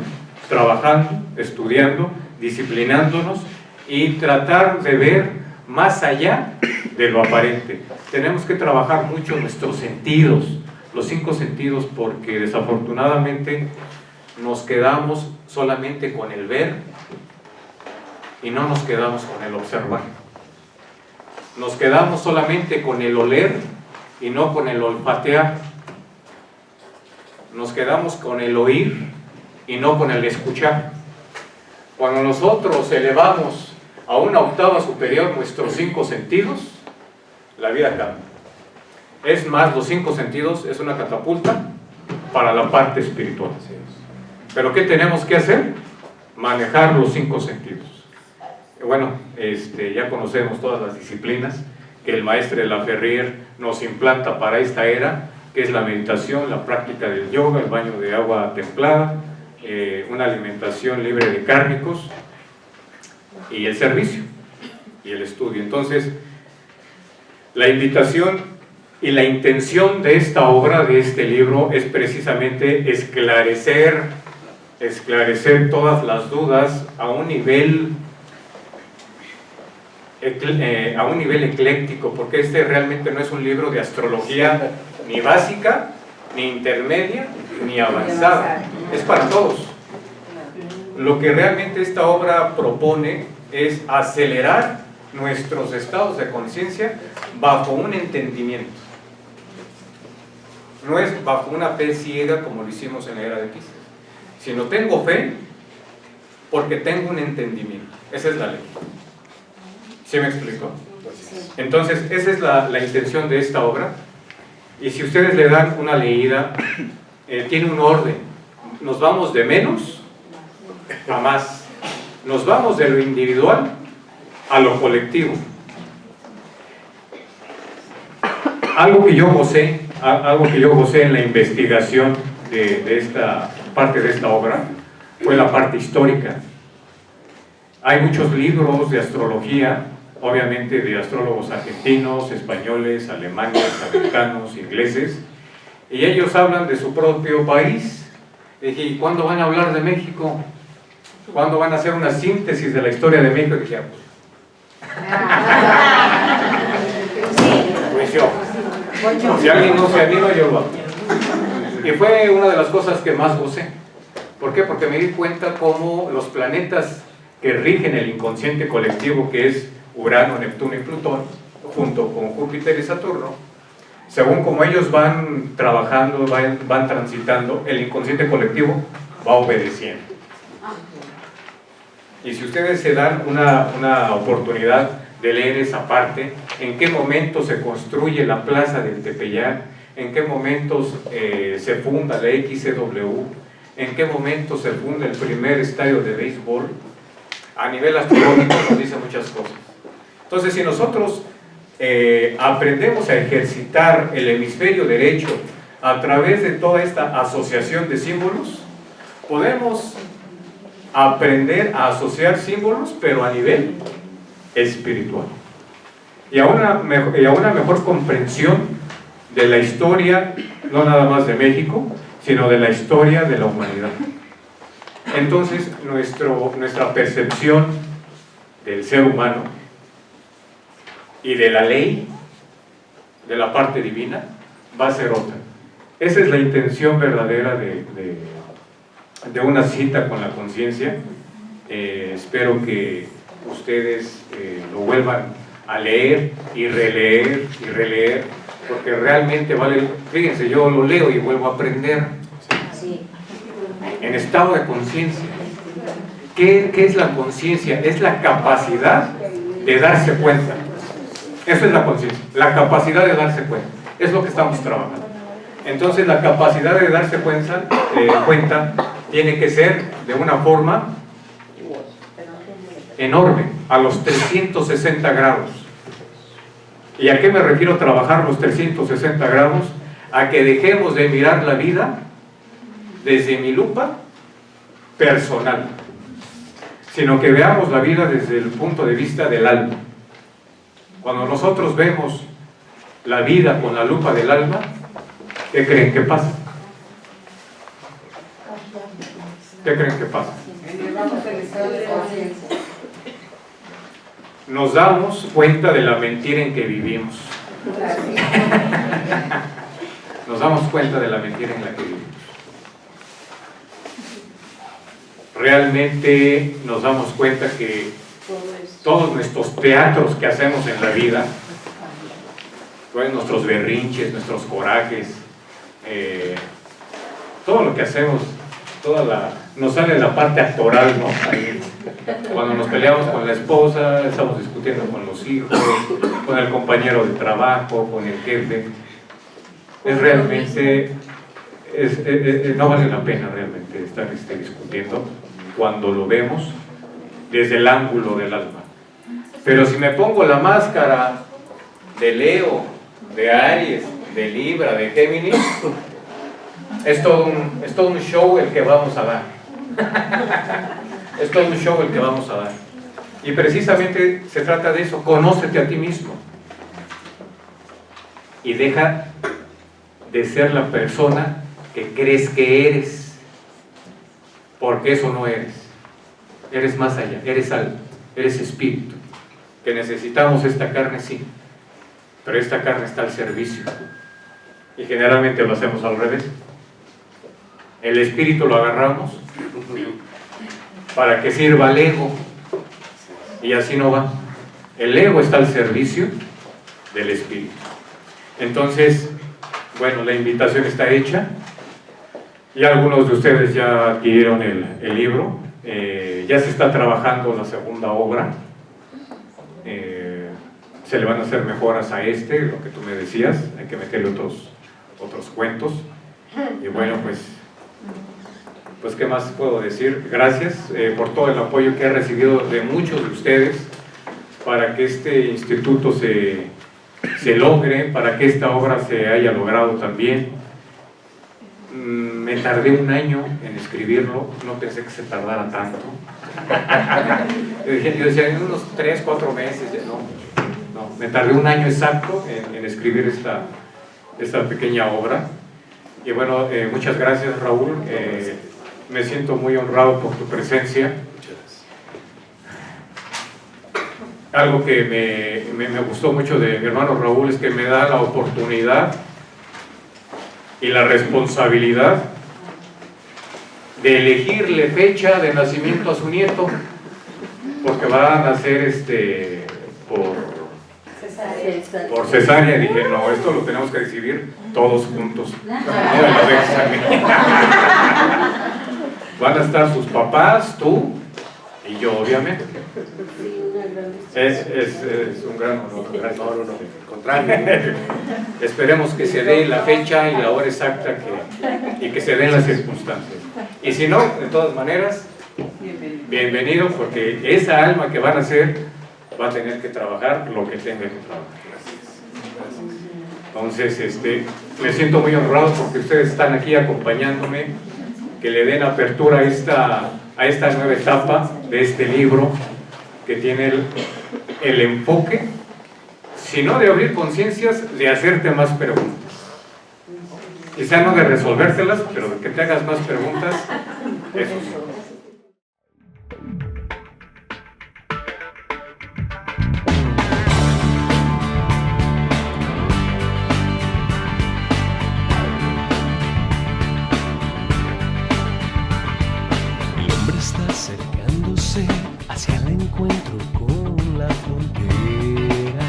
trabajando, estudiando, disciplinándonos y tratar de ver más allá de lo aparente. Tenemos que trabajar mucho nuestros sentidos, los 5 sentidos, porque desafortunadamente nos quedamos solamente con el ver y no nos quedamos con el observar. Nos quedamos solamente con el oler y no con el olfatear. Nos quedamos con el oír y no con el escuchar. Cuando nosotros elevamos a una octava superior nuestros 5 sentidos, la vida cambia. Es más, los 5 sentidos es una catapulta para la parte espiritual. Pero ¿qué tenemos que hacer? Manejar los 5 sentidos. Bueno, ya conocemos todas las disciplinas que el maestre Laferrier nos implanta para esta era, que es la meditación, la práctica del yoga, el baño de agua templada, una alimentación libre de cárnicos y el servicio y el estudio. Entonces, la invitación y la intención de esta obra, de este libro, es precisamente esclarecer todas las dudas a un nivel ecléctico, porque este realmente no es un libro de astrología ni básica, ni intermedia, ni avanzada, es para todos. Lo que realmente esta obra propone es acelerar nuestros estados de conciencia bajo un entendimiento. No es bajo una fe ciega como lo hicimos en la era de Pisces, sino tengo fe porque tengo un entendimiento. Esa es la ley. ¿Sí me explico? Entonces, esa es la intención de esta obra. Y si ustedes le dan una leída, tiene un orden. Nos vamos de menos a más. Nos vamos de lo individual a lo colectivo. Algo que yo gocé en la investigación de esta parte de esta obra fue la parte histórica. Hay muchos libros de astrología, obviamente de astrólogos argentinos, españoles, alemanes, americanos, ingleses, y ellos hablan de su propio país. Y dije, ¿y cuándo van a hablar de México? ¿Cuándo van a hacer una síntesis de la historia de México? Y dije, pues yo. Si alguien no se anima, yo lo hago. Y fue una de las cosas que más gocé. ¿Por qué? Porque me di cuenta cómo los planetas que rigen el inconsciente colectivo, que es Urano, Neptuno y Plutón, junto con Júpiter y Saturno, según como ellos van trabajando, van transitando, el inconsciente colectivo va obedeciendo. Y si ustedes se dan una oportunidad de leer esa parte, en qué momento se construye la plaza del Tepeyac, en qué momentos se funda la XCW, en qué momento se funda el primer estadio de béisbol, a nivel astronómico nos dice muchas cosas. Entonces, si nosotros aprendemos a ejercitar el hemisferio derecho a través de toda esta asociación de símbolos, podemos aprender a asociar símbolos, pero a nivel espiritual. Y a una mejor comprensión de la historia, no nada más de México, sino de la historia de la humanidad. Entonces, nuestra percepción del ser humano y de la ley, de la parte divina, va a ser otra. Esa es la intención verdadera de una cita con la conciencia. Espero que ustedes lo vuelvan a leer y releer, porque realmente vale. Fíjense, yo lo leo y vuelvo a aprender. En estado de conciencia. ¿Qué es la conciencia? Es la capacidad de darse cuenta. Eso es la conciencia, la capacidad de darse cuenta. Es lo que estamos trabajando. Entonces, la capacidad de darse cuenta tiene que ser de una forma enorme, a los 360 grados. ¿Y a qué me refiero trabajar los 360 grados? A que dejemos de mirar la vida desde mi lupa personal, sino que veamos la vida desde el punto de vista del alma. Cuando nosotros vemos la vida con la lupa del alma, ¿qué creen que pasa? ¿Qué creen que pasa? Nos damos cuenta de la mentira en que vivimos. Nos damos cuenta de la mentira en la que vivimos. Realmente nos damos cuenta que todos nuestros teatros que hacemos en la vida, pues nuestros berrinches, nuestros corajes, todo lo que hacemos, nos sale la parte actoral, ¿no? Ahí, cuando nos peleamos con la esposa, estamos discutiendo con los hijos, con el compañero de trabajo, con el jefe. Es realmente, no vale la pena realmente estar discutiendo cuando lo vemos desde el ángulo del alma. Pero si me pongo la máscara de Leo, de Aries, de Libra, de Géminis, es todo un show el que vamos a dar. Es todo un show el que vamos a dar. Y precisamente se trata de eso: conócete a ti mismo. Y deja de ser la persona que crees que eres, porque eso no eres. Eres más allá, eres alma, eres espíritu. Que necesitamos esta carne, sí, pero esta carne está al servicio. Y generalmente lo hacemos al revés. El espíritu lo agarramos para que sirva al ego, y así no va. El ego está al servicio del espíritu. Entonces, bueno, la invitación está hecha. Y algunos de ustedes ya adquirieron el libro. Ya se está trabajando la segunda obra. Se le van a hacer mejoras a lo que tú me decías. Hay que meterle otros cuentos. Y bueno, pues ¿qué más puedo decir? Gracias por todo el apoyo que he recibido de muchos de ustedes para que este instituto se logre, para que esta obra se haya logrado también. Me tardé un año en escribirlo, no pensé que se tardara tanto. Yo decía, en unos 3, 4 meses, ya no, me tardé un año exacto en escribir esta pequeña obra. Y bueno, muchas gracias, Raúl. Me siento muy honrado por tu presencia. Algo que me gustó mucho de mi hermano Raúl es que me da la oportunidad y la responsabilidad de elegirle fecha de nacimiento a su nieto, porque va a nacer por cesárea. Dije, no, esto lo tenemos que decidir todos juntos. No me lo dejes a mí. Van a estar sus papás, tú y yo, obviamente. Es un gran honor. Gracias. No, contrario. Esperemos que se dé la fecha y la hora exacta y que se den las circunstancias. Y si no, de todas maneras, bienvenido, porque esa alma que van a ser va a tener que trabajar lo que tenga que trabajar. Entonces, me siento muy honrado porque ustedes están aquí acompañándome, que le den apertura a esta nueva etapa de este libro, que tiene el enfoque, si no de abrir conciencias, de hacerte más preguntas. Quizá no de resolvérselas, pero de que te hagas más preguntas, eso sí. Acercándose hacia el encuentro con la frontera.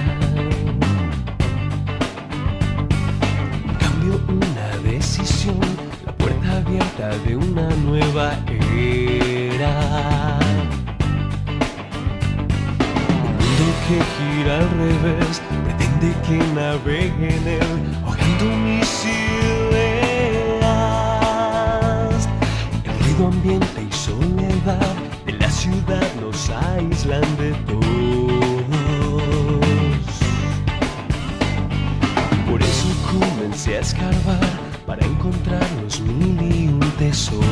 Cambio, una decisión, la puerta abierta de una nueva era. Un mundo que gira al revés, pretende que navegue en él, ahogando mis ideas. El ruido ambiente y soledad de la ciudad ciudad nos aíslan de todos. Por eso comencé a escarbar para encontrar los 1001 tesoros.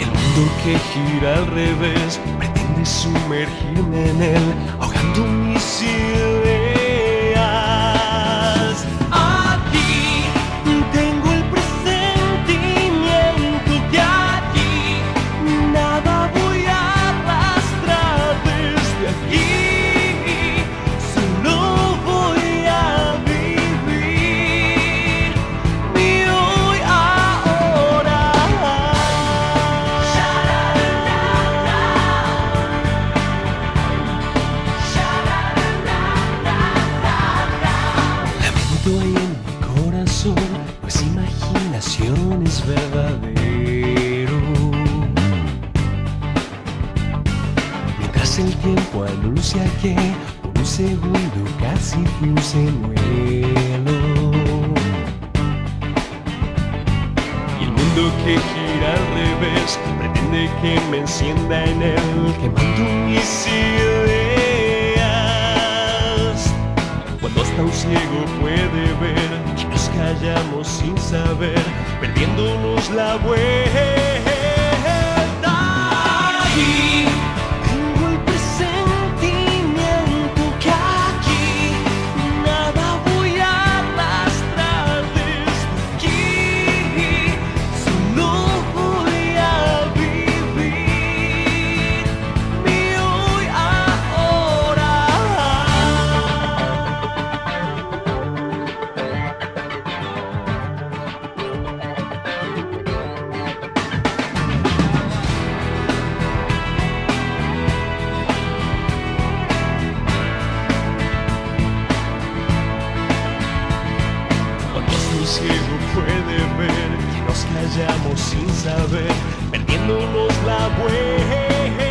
El mundo que gira al revés pretende sumergirme en él, ahogando mis ideas. Aquí tengo el presentimiento que aquí nada voy a arrastrar desde aquí. Solo voy a vivir mi hoy ahora. Lamento hay en mi corazón, no es imaginación, es verdadero. Mientras el tiempo anuncia que por un segundo casi fui un señuelo. Y el mundo que gira al revés pretende que me encienda en él, quemando mis ideas. Cuando hasta un ciego puede ver y nos callamos sin saber, perdiéndonos la vuelta. Aquí tengo el presentimiento que aquí nada voy a arrastrar desde aquí. Solo voy a vivir mi hoy ahora. Cuando hasta un ciego puede ver que nos callamos sin saber, perdiéndonos la vuelta.